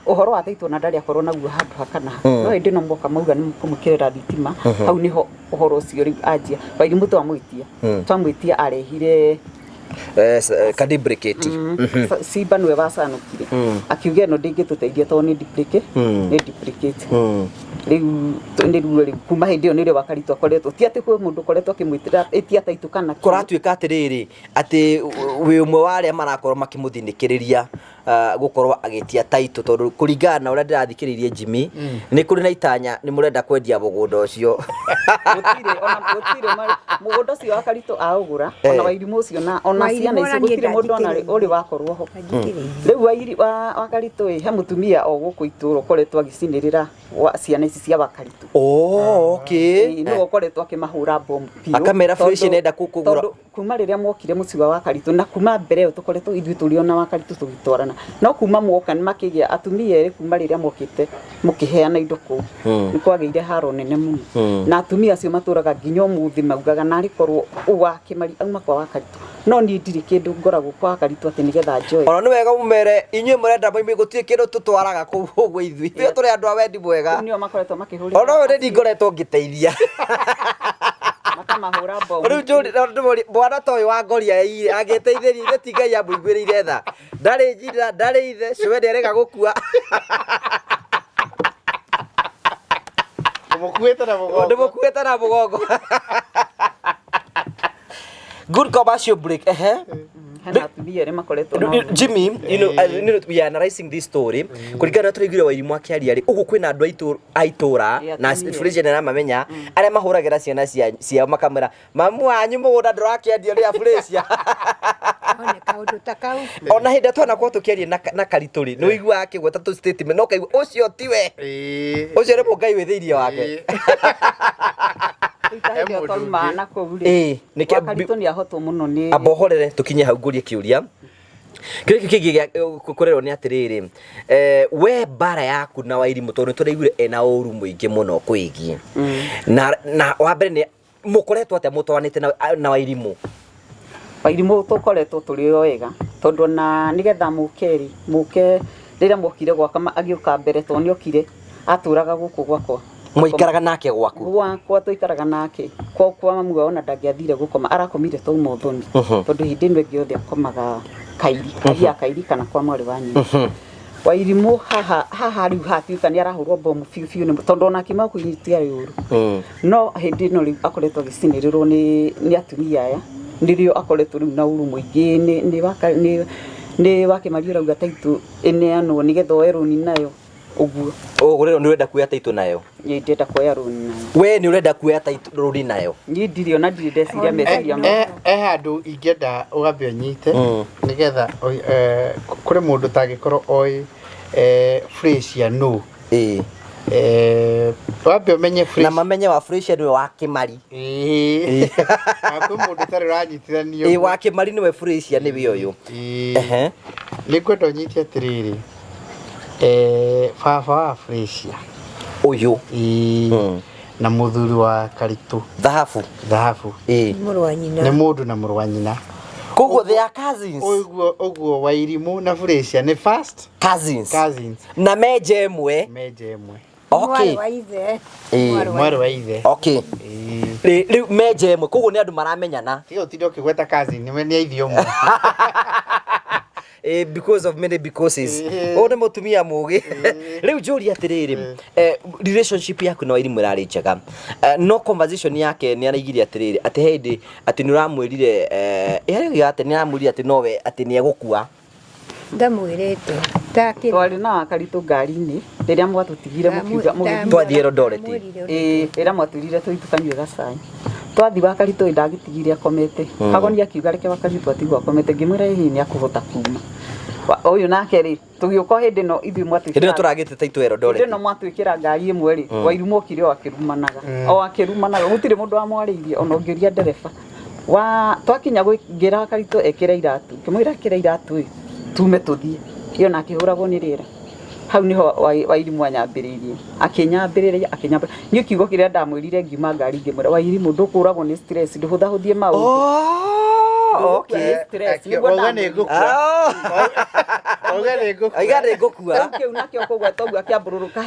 uhoro wa Taitu na ndari akorwo naguo handu hakana no indi no mboka mauga ni kumukirira thitima hau niho uhoro ucio riu anjia wa irimu twamwitia arehire kadibricate simba nwe bacanukire akiuga no ndingituteithia to ni duplicate riu kuma hindi yo nire Karitũ akoretwo ti ati kwe mundu koretwo kimwitira etia Taitu kana kuratuika atiriri ati wi umwe wa aria marakorwo makimuthinikiria gukorwo agitia Taitu tondu kuringana na uria ndirathikiririe Jimmy ni kuri na itanya ni murenda kwendia mugunda ucio gutire mugunda ucio wa Karitũ augura ona wa irimu ucio na ona ciana icio gutire mundu ona uri wakorwo ho riu wa Karitũ he mutumia o guku ituro koretwo agicinirira ciana ici cia Karitũ okay no koretwo akimahura bomb pio akamera fresh nenda kugura kuma riria mokire muciwa wa Karitũ na kuma mbere yo tukoretwo ithui turiona wa Karitũ tugitwarana no kuma mwoka ni makigia atumia eri kuma riria mokite mukiheana indo ku ni kwageire haro nene muno na atumia acio maturaga nginya umuthi maugaga na rikorwo uwa kimari auma kwa wa Karitũ no ni ndiri kindu ngoragwo kwa Karitũ ati nigetha njoe ona ni wega mumere inywe murenda moimi gutie kindu tutwaraga kuguo ithui twe turi andu a wendi mwega nio makoretwo makihurira ona we ndi ngoretwo ngiteithia makamahura bomb riu njuri bwana toy wa ngoria agiteithirie ithe tigai amuiguirire tha ndari njira ndari ithe cwe nderega gukua mukuete na mugongo good commercial break Jimmy, you know, we are analyzing this story. Kuringana turigire wa irimu akiaria ri ugu kwina andu aitura na Frisian na mamenya aria mahuragira ciana cia makamera mamu wanyu mugunda ndurakiendio ri Frisia ona kaundu takau ona hinda twana kwa tukiaria na Karitũ ri no igua akigweta tu statement no kaigua ucio tiwe ucio ri mungai withirie wake Karitũ ni ahotwo muno ni abohorere tukinye hau ngurie kiuria kire kigi kurerwo ni atiriri we bara yaku na wairimu tondu turaigure ena uru muingi muno kuigie na wa mbere ni mukoretwo ate mutwanite na wairimu tukoretwo turi wega tondu na nigetha muke rira mokire gwaka agiuka mbere to ni okire aturaga guku gwakwa muikaraga nake gwakwa tuikaraga nake kwa mamuga ona ndangiathire gukoma arakomire to umuthoni tondu hindi ndo giothe akomaga kairi kana kwa mwari wanyu wa irimu haha riu hatuika ni arahurwo bomu fiu tondu ona kima kunyitia yuru no hindi no riu akoretwo gicinirirwo ni atumia aya ndirio akoretwo riu na uru muingi ni wakimariura uga Taitu eneanwo nigetha eruni nayo uguo rero ni urenda kuya Taitu nayo ni ndenda kuya runi nayo we ni urenda kuya Taitu runi nayo ni ndirio na ndiri ndeciria meciria handu ingenda ugambe unyite nigetha kuri mundu tangikorwo oi Frisia no wambe umenye na mamenye wa Frisia niwe wa Kimari akwe mundu tari ranyitithanio wa Kimari niwe Frisia niwe uyu nikwenda unyite atiriri baba wa Frisia uyu na muthuri wa Karitũ Thahabu muru wa nyina ni mundu na muru wa nyina koguo they are cousins uguo wa irimu na Frisia ni first cousins na meje emwe okay mwari wa ithe mwari wa ithe okay riu meje mwe koguo ni andu maramenyana tiyo tindo kigweta kazi ni me ni aithio mwe because of many becauses one mutumia mugi riu njuri atiriri relationship yaku na Wairimu irari njega no conversation yake ni araigire atiriri ati hindi ati ni uramwirire yari ati ni aramwirire ati nowe ati ni egukua ndamwirete twari na Karitũ ngari-inĩ rĩrĩa mwatũtigire mũkiuga twathie Eldoret rĩrĩa mwatwĩrire tũthiĩ tukanyue gacai twathi wa Karitũ ndagĩtigire akomete Kagoni akiuga reke wa Karitũ atigwo akomete ngĩmwĩra hihi nĩ akũhota kuma ũyũ nake rĩ tũgĩũka hĩndĩ ĩno ithuĩ mwatwĩkĩra hĩndĩ ĩno tũragĩte taitũ Eldoret hĩndĩ ĩno mwatwĩkĩra ngari ĩmwe rĩ Wairimu okire o akĩrumanaga gũtirĩ mũndũ wamwarĩirie ona ũngĩũria ndereba twakinya ngĩra Karitũ ekĩre iratũ ngĩmwĩra ekĩre iratũ tume tũthiĩ iyo na akĩhũragwo nĩ rĩera hau niho Wairimu anyambĩrĩirie akĩnyambĩrĩria niĩ kiugo kĩrĩa ndamwĩrire ngiuma ngari ngĩmwĩra Wairimu ndũkũragwo nĩ stress ndũhũthahũthie maũndũ okay oga nĩ ngũkua aiga nĩ ngũkua kĩu nakĩo kũgwa toguo akĩambũrũrũka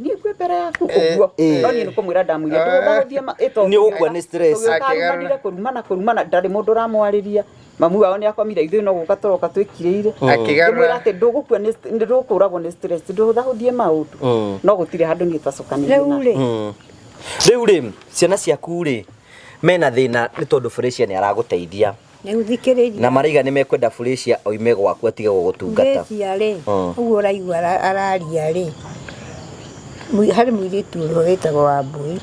niĩ ngwe mbere yaku ũguo no niĩ nĩ kũmwĩra ndamwĩire ndũhũthahũthie nĩ ũgũkua nĩ stress akĩgarũrire kũrumana ndarĩ mũndũ ũramwarĩria mamu wao nĩ akomire ithuĩ no gũka tũroka twĩkirĩire akĩgarũra atĩ ndũgũkua ndũkũragwo nĩ stress ndũhũthahũthie maũndũ no gũtirĩ handũ niĩ twacokanĩrie rĩu rĩ ciana ciaku rĩ mena thina nĩ tondũ Felicia nĩ aragũteithia na maraiga nĩ mekwenda Felicia oime gwaku atige gũgũtungata Felicia rĩ ũguo ũraigua araria rĩ harĩ mũirĩtu ũrĩa wĩtagwo Wambui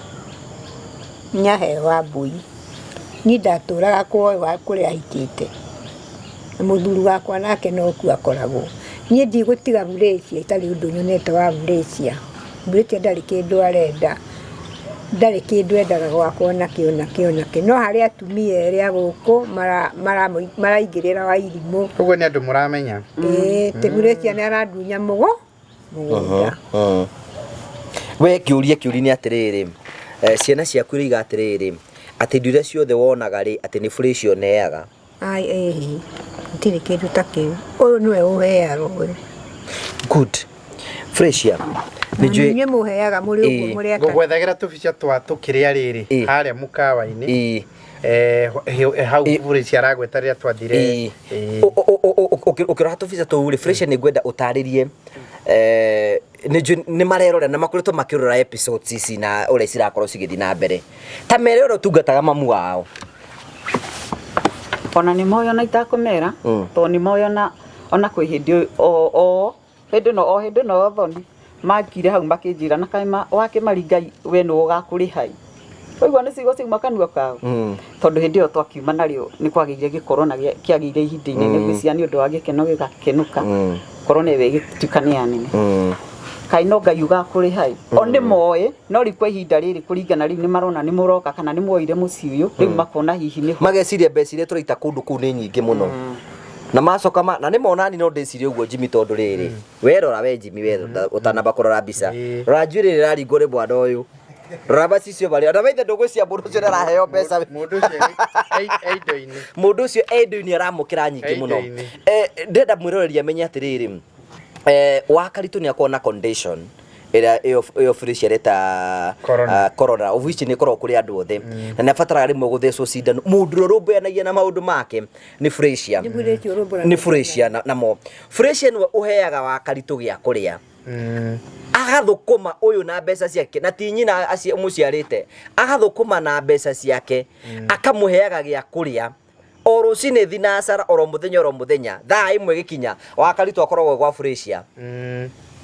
Nyahe Wambui niĩ ndatũraga kwao kũrĩa ahikĩte mũthuri wakwa nake no kuo akoragwo niĩ ndigũtiga Felicia itarĩ ũndũ nyonete wa Felicia ndarĩ kĩndũ arenda ndarĩ kĩndũ endaga gwakwa nakĩo no harĩ atumia erĩ a gũkũ maraingĩrĩra Wairimu ũguo nĩ andũ mũramenya ti Felicia nĩ arandunya mũgũnda we kĩũria nĩ atĩrĩrĩ ciana ciaku iroiga atĩrĩrĩ atĩ indo iria ciothe wonaga rĩ atĩ nĩ Felicia ũneaga ntirĩ kĩndũ ta kĩu ũyũ nĩwe ũheaga ũyũ good Felicia nĩ mũheaga mũrĩ ũguo mũrĩ ngũgwethagĩra tũbica twa tũkĩrĩa rĩrĩ harĩa mũkawa-inĩ hau Felicia aragweta rĩrĩa twathire ũkĩroha tũbica tũu rĩ Felicia nĩ ngwenda ũtarĩrie nĩ marerora na makoretwo makĩrora episodes ici na ũrĩa cirakorwo cigĩthiĩ na mbere ta mere ũrĩa ũtungataga mamu wao ona nĩ moyo na itakũmera tondũ nĩ moyo ona kwĩ hĩndĩ hĩndĩ ĩno thoni makire hau makĩnjĩra na kaima wakĩmaringai we nĩ ũgakũrĩha ũiguo nĩ ciugo ciuma kanua kao tondũ hĩndĩ ĩyo twakiuma narĩo nĩ kwagĩire gĩkorona kĩagĩire ihinda inene gwĩcia nĩ ũndũ wa gĩkeno gĩgakĩnũka korona ĩyo ĩgĩtuĩka nĩ yanene kai no Ngai ũgakũrĩha o nĩ moĩ no rĩu kwa ihinda rĩrĩ kũringana rĩu nĩ marona nĩ mũroka kana nĩ muoire mũciĩ ũyũ rĩu makona hihi nĩ mageciria mbeca iria tũraita kũndũ kũu nĩ nyingĩ mũno na macoka na nĩ monani no ndĩcirie ũguo Jimmy tondũ rĩrĩ werora we Jimmy we ũtanamba kũrora mbica rora njuĩrĩ rĩraringwo nĩ mwana ũyũ rora mbaci icio barĩ ona maithe ndũgwĩcia mũndũ ũcio nĩaraheo mbeca mũndũ ũcio indo-inĩ aramũkĩra nyingĩ mũno ndĩrenda mwĩroreria amenye atĩrĩrĩ wa Karitũ nĩ akorwo na condition ĩrĩa ĩyo Felicia reta corona of which nĩ korwo kũrĩ andũ othe na nĩ abataraga rĩmwe gũthecwo cindano mũndũ ũrĩa ũrũmbũyanagia na maũndũ make nĩ Felicia nĩ Felicia namo Felicia nĩwe ũheaga wa Karitũ gĩa kũrĩa agathũkũma ũyũ na mbeca ciake na ti nyina mũciarĩte agathũkũma na mbeca ciake akamũheaga gĩa kũrĩa o rũcinĩ thinacara oro mũthenya thaa ĩmwe gĩkinya wa Karitũ akoragwo gwa Felicia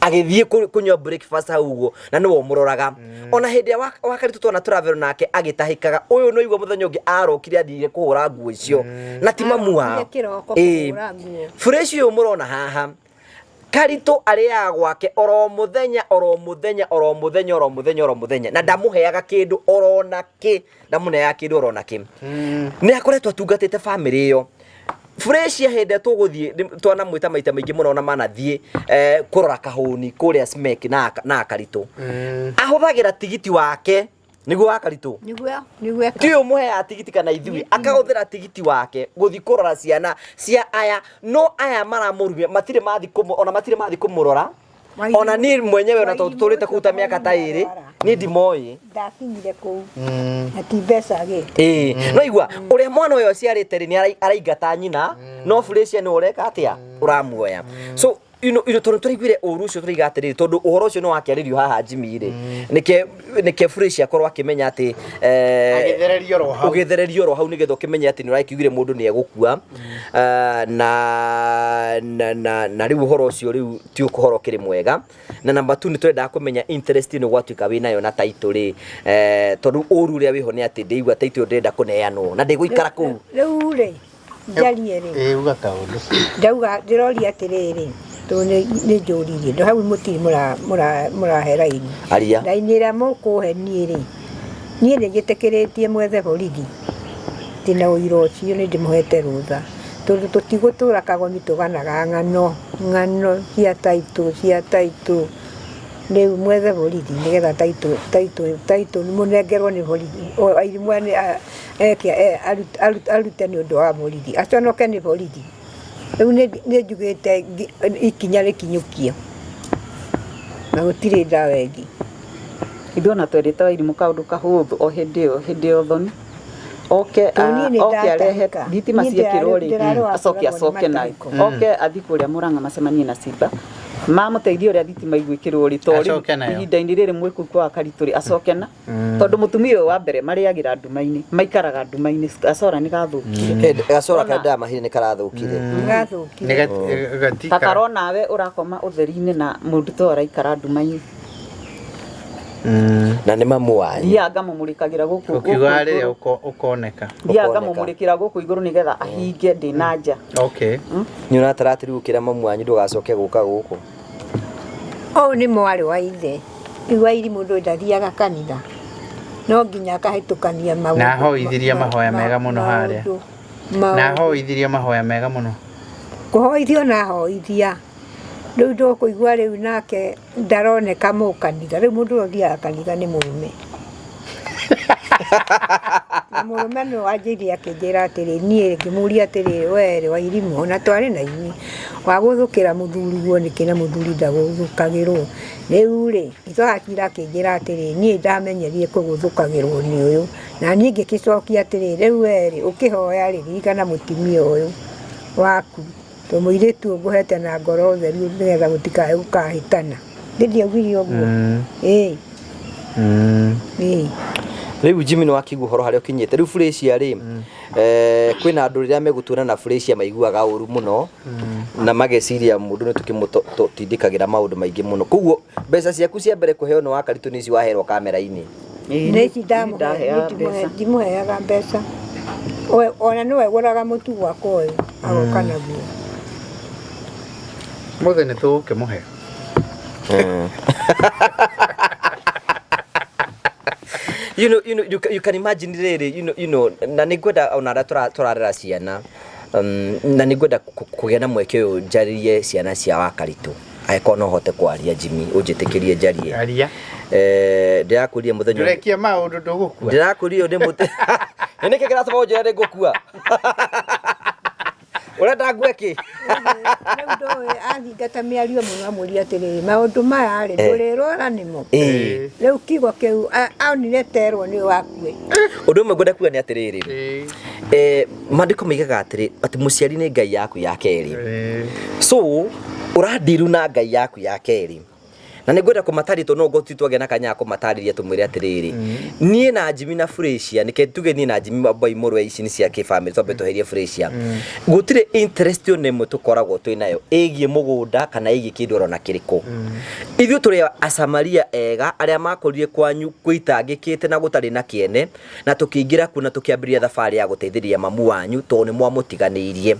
agĩthiĩ kũnyua breakfast hau ũguo na nĩwe ũmũroraga ona hĩndĩ ya wa Karitũ twana travel nake agĩtahĩkaga ũyũ no igua mũthenya ũngĩ arokire athire kũhũra nguo icio na ti mamu wao Felicia ũyũ mũrona haha Karitũ arĩaga gwake oro mũthenya na ndamũheaga kĩndũ oronakĩ ndamũneaga kĩndũ oronakĩ nĩ akoretwo atungatĩte family ĩyo Felicia hĩndĩ tũgũthiĩ twanamwĩta maita maingĩ mũno ona manathiĩ kũrora kahũni kũrĩa Smek na Karitũ ahũthagĩra tigiti wake nĩguo wa Karitũ ti ũyũ mũheaga tigiti kana ithuĩ akahũthĩra tigiti wake gũthiĩ kũrora ciana cia aya no aya maramũrumia matirĩ mathi kũmũrora ona niĩ mwenyewe ona tũtũrĩte kũruta mĩaka ta ĩrĩ ni ndimoi ndakinyire kuu ati mbeca agite no igua uria mwana uyo ciarite ri ni araingata nyina no Felicia ni ureka atia uramuoya so tondu turaiguire uru ucio turiga atiriri tondu uhoro ucio no wakiaririo haha Jimmy ri nike Felicia korwo akimenya ati ugithererio ro hau nigetha ukimenya ati ni uraikigire mundu ni egukua na riu uhoro ucio riu ti ukuhoro kiri mwega na number 2 ni turenda kumenya interest ni gwatuika winayo na title ri tondu uru ria wiho ni ati ndigua title ndenda kuneanwo na ndiguikara kuu riu ri njarie ri uga kaundu ndauga ndiroria atiriri to ni njuririe ndo hau mutiri murahera ini aria na inira mukuhe nie ri nie ni gitekiritie mwethe borithi tina uiro ucio ni ndimuhete rutha tondu tutigutura kagoni tuganaga ng'ano cia taito riu mwethe borithi nigetha taito ni munengerwo ni borithi airi mwane arute ni undu wa borithi aconoke ni borithi riu ni njugite ikinya rikinyukio na gutire ndawa ingi ithuona twendete Wairimu kaundu kahuthu o hindi yo thoni oke arehe thitima ciekirwo ri acoke nayo oke athi kuria Murang'a macemanie na Simba mamuteithia uria thitima igwikirwo ri tori ihinda-ini riri mwiku kwa Karituri acoke na tondu mutumia uyu wa mbere mariagira nduma-ini maikaraga nduma-ini acora ni gathukire acora kada mahiri ni karathukire takaro nawe urakoma utheri-ini na mundu to araikara nduma-ini na ni mamu wanyu thiaga mumurikagira guku ukiuga riria ukoneka thiaga mumurikira guku iguru nigetha ahinge ndina nja okay ni una taratiri gukira mamu wanyu ndugacoke guka guku o ni mwari wa ithe iwairi mundu ndathiaga kanitha no nginya akahitukania maundu na hoithirie mahoya mega muno haria na hoithirie mahoya mega muno kuhoithio na hoithia riu ndukuigua riu nake ndaroneka mukanitha riu mundu othiaga kanitha ni murume na murume no anjirie akinjira atiri nie ngimuria atiri were Wairimu ona twari na ini wa guthukira muthuri guo nikina muthuri ndaguthukagirwo riu ri itwakira akinjira atiri nie ndamenyerie kuguthukagirwo ni uyu na nie ngikicokia atiri riu were ukihoya ririkana mutimia uyu waku to muiritu nguhete na ngoro theru nigetha gutikae gukahitana ndithia augire uguo riu Jimmy no akigwa horo haria ukinyete riu Felicia ri kwina andu riria megutuana na Felicia maiguaga uru muno na mageciria mundu ni tukimutindikagira maundu maingi muno koguo mbeca ciaku cia mbere kuheo no wakaritu ni ciwaherwo kamera-ini neci ndimuheaga mbeca ona niwe guraga mutu gwakwa uyu agoka naguo mothe ni tugukimuhe you can imagine really na nigwenda ona aria turarera ciana na nigwenda kugia na mweke uyu njaririe ciana cia wakaritu aiko no hote kwaria Jimmy unjitikirie njarie aria ndirakuria muthenya ndurekia maundu ndugukua ndirakuria ndi muti niki kiratuma njira ndi gukua urenda ngweki ndo athingata miario muno amuria atiri maundu maya ri ndurirora nimo riu kigo kiu aunire terwo ni wakue undu umwe ngwenda kuga ni atiriri mandiko migaga atiri ati muciari ni ngai yaku ya keri so uradiru na ngai yaku ya keri na nigwenda kumatarito no gotitwage na kanya kumatariria tumwire atiriri nie na Jimmy na Felicia nike tuge nie na Jimmy boy morwe ici ni cia kifamily twambe tuherie Felicia gutire interest yo nemo tukoragwo twinayo egie mugunda kana egie kindu rona kiriko ithu turi asamaria ega aria makorire kwanyu kwitangikite na gutari na kiene na tukiingira kuna tukiambiria thabari ya guteithiria mamu wanyu to ni mwamutiganiirie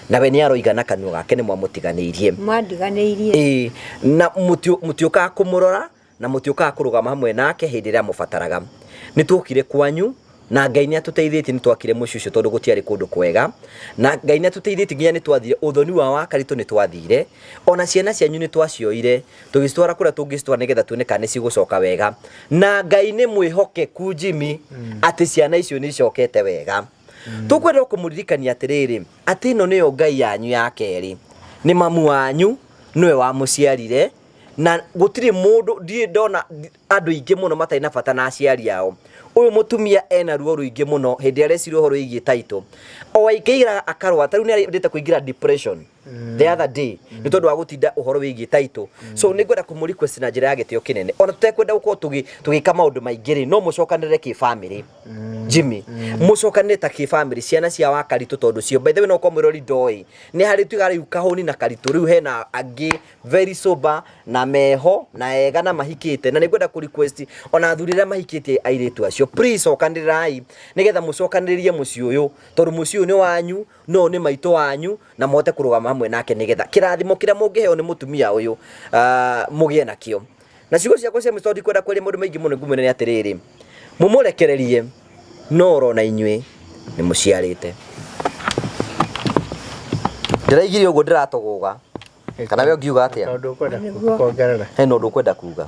na we ni aroigana kanua gake ni mwamutiganiirie mwandiganiirie na mutioka kumurora na mutioka kurugama hamwe nake hindi ria mubataraga ni tukire kwanyu na Ngai ni atuteithitie ni twakire mucucu tondu gutiari kundu kwega na Ngai ni atuteithitie nginya ni twathire uthoni wa wakaritu ni twathire ona ciana cianyu ni twacioire tugistwara kuria tungistwara nigetha tuone kana cigucoka wega na Ngai ni mwihokeku Jimmy ati ciana icio ni cokete wega tukwenda kumuririkania atiriri ati no niyo Ngai yanyu ya keri ni mamu wanyu niwe wa muciarire na gutiri mundu ndie ndona andu ingi muno matai na bata na aciari ao uyu mutumia ena ruo ruingi muno hindi arecirwo horo igie title o aigira akarwa taru ni arendete kuingira depression the other day ni tondu wa gutinda uhoro wigie title so ni ngwenda kumuri request na njira ya gitio kinene ona tutekwenda gukorwo tugika maundu maingiri no mucokanire ki family Jimmy mucokanire ta ki family ciana cia wakaritu tondu cio by the way no ko mwirori ndoi ni hari twigari ukahoni na karitu riu hena angi very sober na meho na ega na mahikite na ni ngwenda ku request ona thurira mahikite airitu acio please okanirai nigetha mucokanirie muci uyu tondu muci uyu ni wanyu no ni maito wanyu na mote kurugama hamwe nake nigetha kirathimo kira mungiheo ni mutumia uyu mugie nakio na ciugo ciakwa cia mustodi kwenda kweli mundu maingi muno ngumene ni atiriri mumurekererie no ro na inywe ni muciarite ndiraigire uguo ndiratoguga kana we ngiuga atia tondu kwenda kuongerera no ndukwenda kuga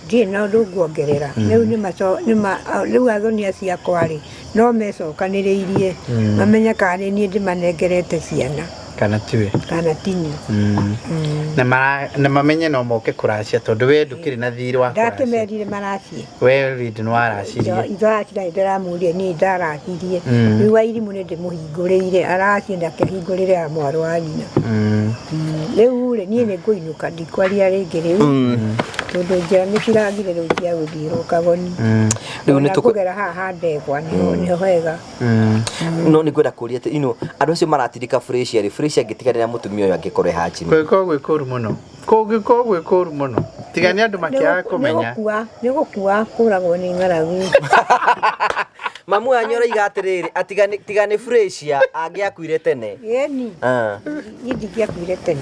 ndie na ndu nguongerera riu riu athonia ciakwa ri no mecokaniriirie mamenye kana ni ndimanengerete ciana kana tiwe kana tini na mamenye no moke kuracia tondu we ndukiri na thiri wa kuracia ndakimerire maracie we read no aracirie ithacira ndiramurie ni ndaracirie riu airimu ni ndimuhinguriire aracie ndakehingurire a mwaru wa nyina riu ri ni nguinuka ndikwaria ringi riu tondu njira ni ciragire riu cia guthirwo kagoni riu ni tukugera haha ndegwa niho hega no ni kwenda kuria andu acio maratirika fresh angitiganira mutumia uyu angikorwe hachi kwiko gwikuru muno muno tigani andu makiaga kumenya ni gukua kuragwo ni ngaragu mamu anyora igatiriri atigani fresh angiakuire tene yeni ndigiakuire tene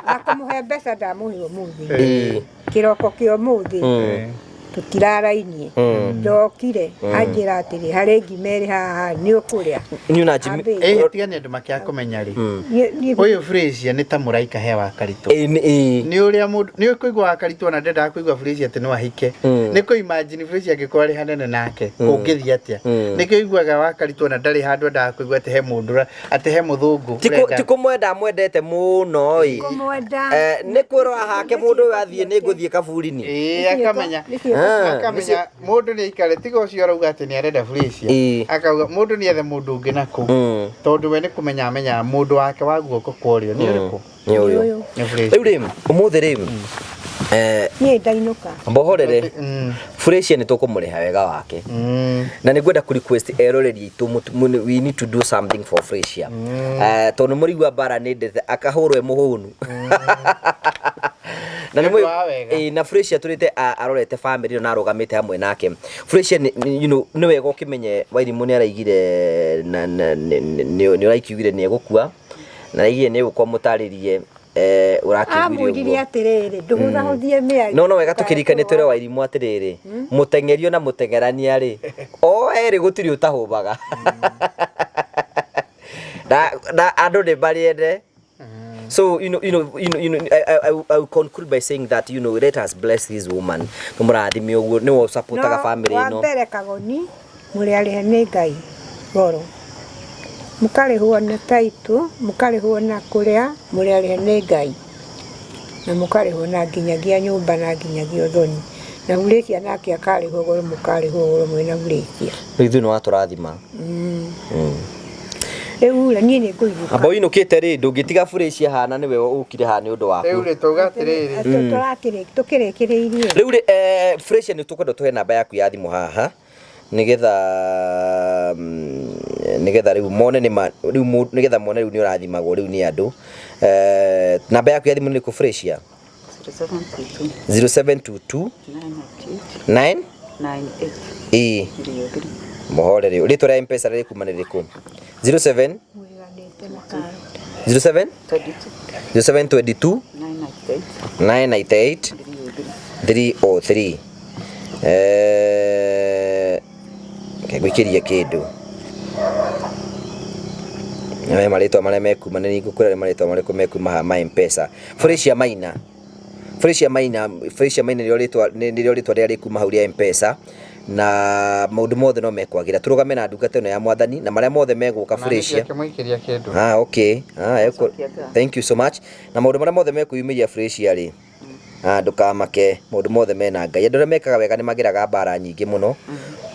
nakumuhe mbeca ndamuhe umuthi kiroko kio muthi tutirarainie ndokire anjira atiri hari ngimeri haha ni ukuria ni una Jimmy tigani andu makiaga kumenya ri uyu fresh ni ta muraika hewa karito ni uria mundu ni kuigwa karito na ndenda kuigwa fresh ati no ahike ni ku imagine fresh agikorwa ri hanene nake ungithia atia ni kuigwaga wa karito na ndari handu nda kuigwa ati he mundu ati he muthungu tikumwenda mwendete muno ni kwirwa hake mundu athie ni nguthie kaburi-ini akamenya akamenya mundu ni ikare tiga ucio arauga ati ni arenda fresh akauga mundu ni ethe mundu ungi naku tondu we ni kumenya amenya mundu wake wa guoko kwario ni uriku ni uyu riu ri umuthi ri ni ndainuka mbohorere fresh ni tukumuriha wega wake na ni ngwenda ku request eroreri itu we need to do something for fresh tondu murigwa bara ni ndete akahurwe muhunu na ni na fresh aturite arorete family na arugamite hamwe nake fresh ni wega ukimenye wairimu ni araigire ni uraikigire ni egukua na araigire ni gukwa mutaririe urakigire atiriri nduguthahuthie miari no wega tukirikanite ure wairimu atiriri mutengerio na mutengerania ri o eri gutiri utahubaga da andu ni bariende. So I will conclude by saying that let us bless this woman. Tumurathime uguo ni wo support ga family no. No mbere kagoni muri ari ni Ngai goro. Mukare huona taitu, mukare huona kuria, muri ari ni Ngai. Na mukare huona nginyagia nyumba na nginyagia uthoni. Na burecia nake akare hogoro mukare hogoro mwena burecia. Rithu no aturathima. Eula ni ni kuiruka. Abo inukite ri ndungitiga fresh hana niwe ukire ha ni undu waku. Eule tugatiriri. Tukirekireirie. Riu fresh ni tukwenda tuhe namba yaku ya thimu haha. Nigetha riu mone ni nigetha mone riu ni urathimagwo riu ni andu. Namba yaku ya thimu ni ku fresh ya 0722 998 Mohorere ritwa ria M-Pesa riri kuma niriku 07 0722 998 303 ngwikiria kindu nawe maritwa maria mekuma ni ngukura maritwa maria mekuma ma M-Pesa Fresh Maina ndio ritwa ria rikuma hauria M-Pesa na maundu mothe no mekwagira turugame na ndungata ino ya mwathani na maria mothe meguka Freshia okay thank you so much na maundu maria mothe mekuyumiria Freshia ri ndukamake maundu mothe mena Ngai andu aria mekaga wega ni magiraga mbara nyingi muno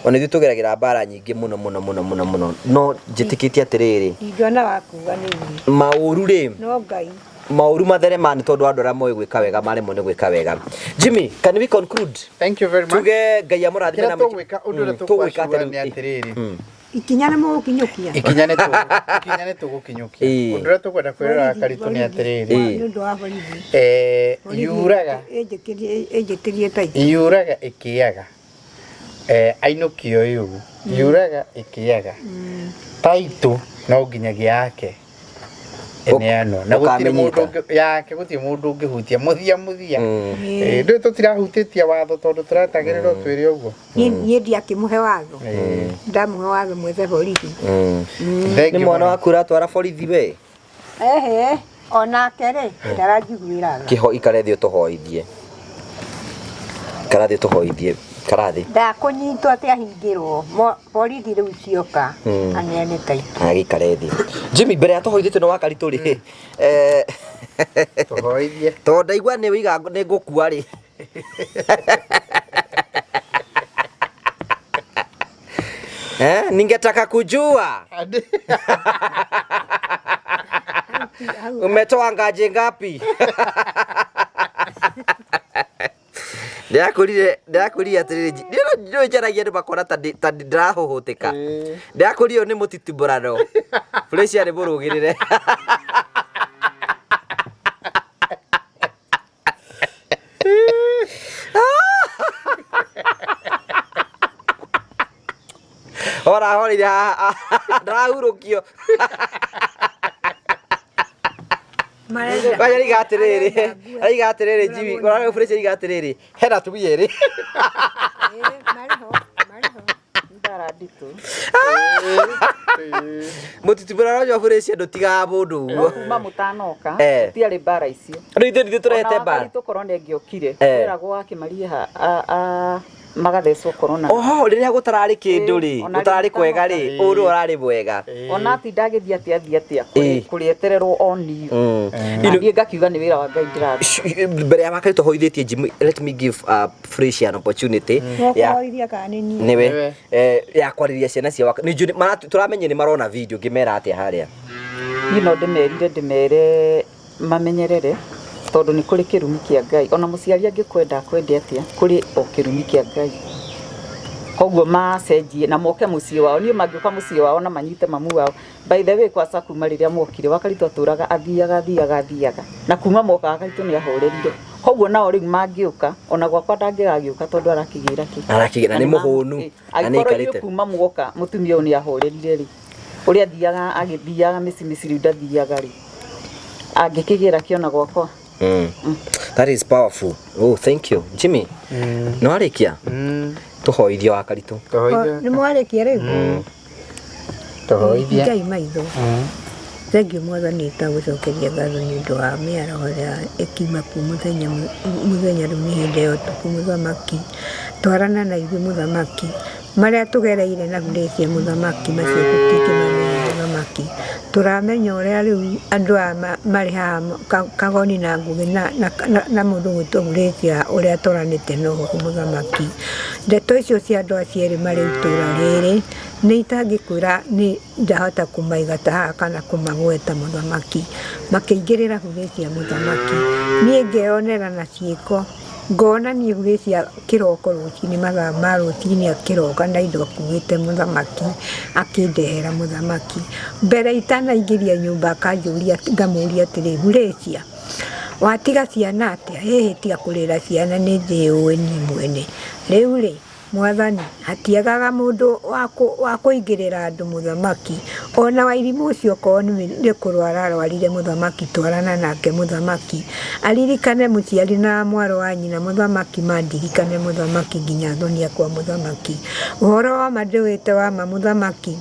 ona ithu tugeragira mbara nyingi muno no njitikitie atiriri ingona wakuga ni mauru ri no Ngai mauru matherema ni tondu andu aria moe gwika wega maremwo ni gwika wega. Jimmy, can we conclude? Thank you very much. Tuge Ngai amurathime na tugwika undu ria tugwika atiriri ikinyana mu kinyukia ikinyane tugukinyukia undu ria tukwenda kwirira Karitu ni atiriri ndu wa borithi yuraga ejetirie tai yuraga ikiaga ainukio yugu yuraga ikiaga taitu no nginyagia yake eneano na gutire mundu yake gutire mundu ungihutia muthia ndu tutirahutitia watho tondu turatagirirwo twiri uguo ni ndiakimuhe watho ndamuhe watho mwethe borithi ni mwana waku ratwara borithi we onake ri ndarajiguiraga kiho ikarethio tuhoithie karathio tuhoithie karathi ndakunyitwo atia hingirwo borithi riu cioka aneane Kaitu agikarethi Jimmy mbere ya tuhoithite no Wakaritu ri tuhoithie to ndaigua ni wiga ni ngukua ri ningetaka kujua umetoa ngaje ngapi ndakurire atiriri ndio njaragia ndu makora ta ndirahuhutika ndakurio ni mutitubũrano Freshia ni burugirire ora horire ndahurukio Waya rigatiriri Jimmy ora Freshia rigatiriri hena tumiyeri ndarandito mutitubũrano jo Freshia ndutiga mundu uguo kuma mutanoka tiari mbara icio riu turete mbara tukorwo ni ngiokire weragwo akimarie magathecwo corona oho riria gutarari kindu ri gutarari kwega ri uru urari bwega ona ti ndagithia atia kurietererwo oni ino ngakiuga ni wira wa Ngai ndirathi mbere ya Wakaritu hoithitie Jimmy let me give Freshia an opportunity ya hoithia kanini niwe ya kwariria ciana cia ni turamenye ni marona video ngimera atia haria no ndimere mamenyerere tondu ni kuri kirumi kia Ngai ona muciari angikwenda kwende atia kuri o kirumi kia Ngai koguo macenjie na moke mucii wao ni magioka mucii wao na manyite mamu wao by the way kwa saku mariria mokire Wakaritu aturaga athiaga na kuma moka Wakaritu ni ahorerire koguo nao riu mangioka ona gwakwa ndangigagiuka tondu arakigira ni muhunu na ni karite kuma muoka mutumia ni ahorerire ri uria agithiaga miciri ndathiaga ri angikigira kiona gwakwa that is powerful thank you Jimmy no arikia tuhoithie Wakaritu ni mwarikia riu tuhoithie Ngai maitho thank you mwathani tagucokeria ngatho ni undu wa miaraho ya ekima ku muthenya riu ni hindi yo tuku muthamaki twarana na ithuĩ muthamaki maria tugereire na Freshia muthamaki macio tutingĩmamenya muthamaki turamenya uria riu andu mari haha Kagoni na Ngugi na mundu gwitwo Freshia uria tũranĩte no muthamaki ndeto icio cia andu acio erĩ marĩ itũra rĩrĩ nĩ itangĩkwĩra nĩ ndahota kũmaiga ta haha kana kũmagweta muthamaki makĩingĩrĩra Freshia muthamaki niĩ ngeyonera na ciĩko ngona ni Freshia kiroko rucini mathaa ma rucini akiroka na indo akuite muthamaki akindehera muthamaki mbere itanaingĩria nyumba akanjũria ngamuria atĩrĩ Freshia watiga ciana atia hihi tiga kũrĩra ciana nĩ njĩũĩ niĩ mwene rĩu rĩ mwathani hatiagaga mundu wa kuingĩrĩra andu muthamaki ona wairimu ucio korwo nĩ kũrwara arwarire muthamaki twarana nake muthamaki aririkane mũciari na mwaro wa nyina muthamaki mandirikane muthamaki nginya thonia kwa muthamaki ũhoro wa mandĩwĩte wa muthamaki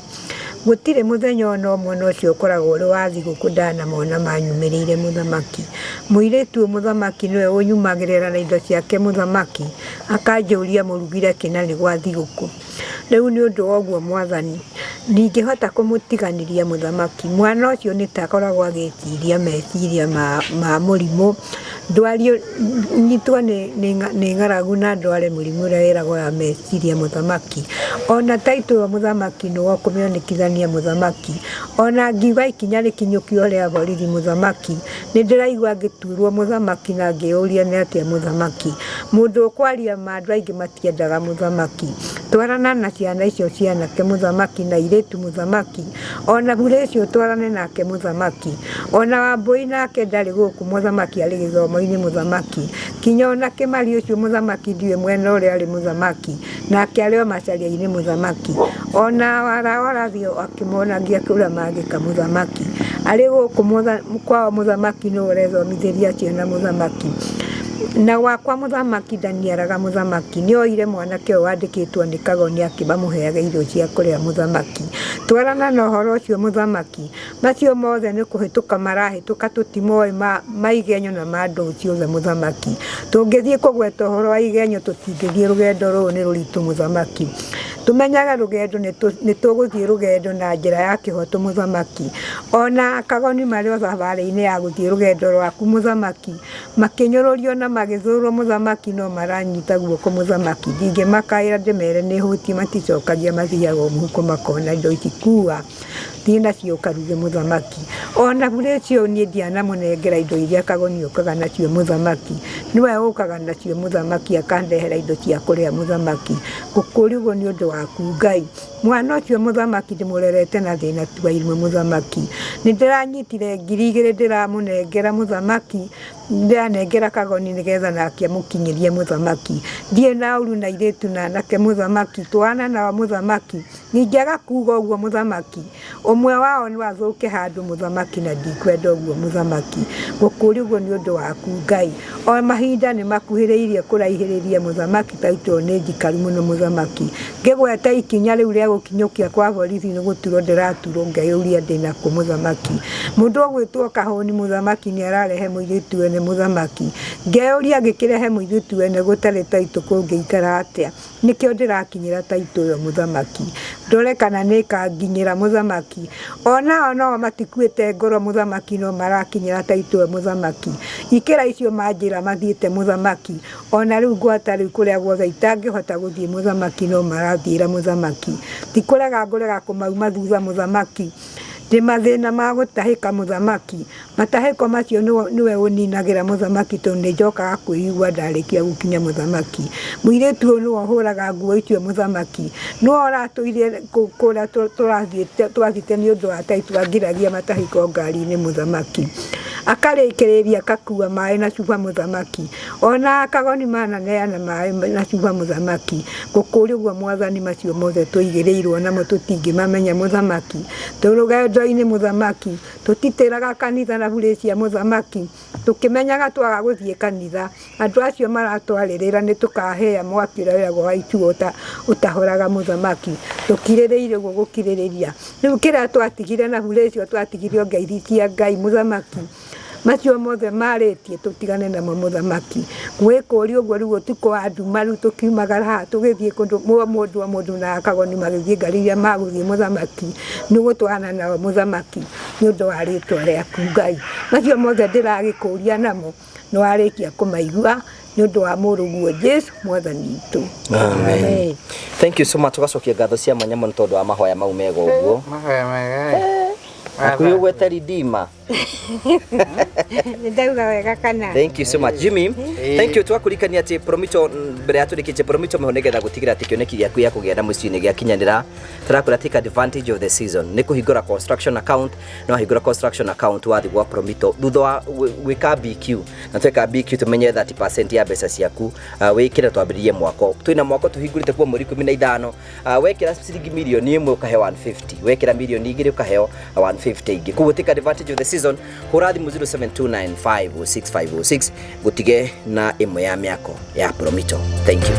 gutire muthenya ona umwe no cio koragwo ri wa thiguku ndana mona manyumirire muthamaki muiretu muthamaki niwe unyumagirira na indo ciake muthamaki akanjuria murugire kina ni gwa thiguku riu ni undu woguo mwathani ndingihota kumutiganiria muthamaki mwana ucio nitakoragwo agiciria meciria ma murimu ndwario nyitwa ni ngaragu na ndware murimu uria wiragwo ya meciria muthamaki ona taito muthamaki no kumionekithania muthamaki ona ngiuga ikinya rikinyukio ria borithi muthamaki ni ndiraigua ngiturwo muthamaki na ngiuria ni atia muthamaki mundu ukwaria mandu aingi matiendaga muthamaki twarana na ciana icio cianake muthamaki na iretu muthamaki ona bure icio twarane nake muthamaki ona wambui nake ndari guku muthamaki ari githomo-ini muthamaki kinya ona kimari ucio muthamaki ndiwe mwena uria ari muthamaki nake ari o macaria-ini muthamaki ona warathio akimona ngia kuria magika muthamaki ari guku kwao muthamaki no urethomithiria ciana muthamaki na wakwa muthamaki ndaniaraga muthamaki ni oire mwanake wandikitwo ni Kagoni akiba muheaga irio cia kuria muthamaki twarana na horo cio muthamaki macio mothe ni kuhituka marahituka tutimoe maigenyo na mandu ciothe muthamaki tungithie kugweta horo wa igenyo tutingithie rugendo ru ni ruritu muthamaki tumenyaga rugendo ni tuguthie rugendo na njira ya kihoto muthamaki ona Kagoni mario thabari-ini ya guthie rugendo rwaku muthamaki makinyururio na magithurwo muthamaki no maranyita guoko muthamaki ndinge makaira ndemere ni huti maticokagia mathiaga muhuko makona indo ikikua thina cio karuge muthamaki ona bure cio ni ndiana munengera indo iria Kagoni okaga nacio muthamaki niwe okaga nacio muthamaki akandehera indo cia kuria muthamaki gukurigo ni undu waku Ngai mwana ucio muthamaki ndimurerete na thina tuwa imwe muthamaki ni ndiranyitire ngiri 2 ndiramunengera muthamaki ndianengera Kagoni nigetha nake mukinyirie muthamaki ndie na uru na iretu na nake muthamaki twana na muthamaki ningiaga kuga uguo muthamaki umwe wao ni wathuke handu muthamaki na ndikwenda uguo muthamaki gukuri uguo ni undu waku Ngai o mahinda ni makuhiriirie kuraihiriria muthamaki taito ni njikaru muno muthamaki ngigweta ikinya riu ria gukinyukia kwa borithi ni guturo ndiraturwo ngaiuria ndina ku muthamaki mundu ogwitwo Kahoni muthamaki ni ararehe muiritu ene muthamaki ngeuria ngikirehe muiritu ene gutari taito kungiikara atia nikio ndirakinyira taito yo muthamaki ndore kana nikanginyira muthamaki ona no matikuite ngoro muthamaki no marakinyira taito yo muthamaki ikira icio manjira mathiite muthamaki ona riu ngwata riu kuria guothe itangihota guthie muthamaki no marathira muthamaki tikurega ngurega kumauma thutha muthamaki ndi mathina ma gutahika muthamaki matahiko macio niwe uninagira muthamaki to ni njokaga kuigua ndarikia gukinya muthamaki muiretu no huraga nguo icio muthamaki no oratuire kura turathite ni undu wa taitu angiragia matahiko ngari-ini muthamaki akarekereria kakua mai na cuba muthamaki ona Kagoni mana neana mai na cuba muthamaki gukuri uguo mwathani macio mothe tuigireirwo namo tutingimamenya muthamaki turugendoini muthamaki tutitiraga kanitha na bure cia muthamaki tukimenyaga twaga guthie kanitha andu acio maratwaririra ni tukahea mwaki uria wirago wa ituota utahoraga muthamaki tukirireire guo gukiririria riu kira twatigire na bure cio twatigirio ngeithi cia Ngai muthamaki macio mothe maritie tutigane na muthamaki gwikuri uguo riu tuko andu maru tukiumagara ha tugithie kundu mundu na Kagoni magithie ngariria maguthie muthamaki nigutwana na muthamaki ni undu wa ritwa riaku Ngai macio mothe ndiragikuria namo no arikia kumaigua ni undu wa muruguo Jesu mwathani witu amen. Thank you so much ugacokia ngatho cia mwanya muno tondu wa mahoya mau mega uguo mahoya mega akuyo gweta ridima ndauga wega kana thank you so much Jimmy thank you twakurikania ati Promito mbere ya turikiche Promito mehonegetha gutigira ati kioneki giaku ya kugiana muciini giakinyanira turakura take advantage of the season ni kuhingura construction account no hingura construction account wathi gwa Promito thutha wa wika BQ na tweka BQ tumenye 30% ya mbeca ciaku wikira twambiririe mwako twina mwako tuhingurite kwa mweri 15 wekira ciringi milioni 1 ukaheo 150 wekira milioni 2 ukaheo 150 ingi kuguo take advantage of the season hurathi 0729506506 gutige na imwe ya miako ya Promito. Thank you.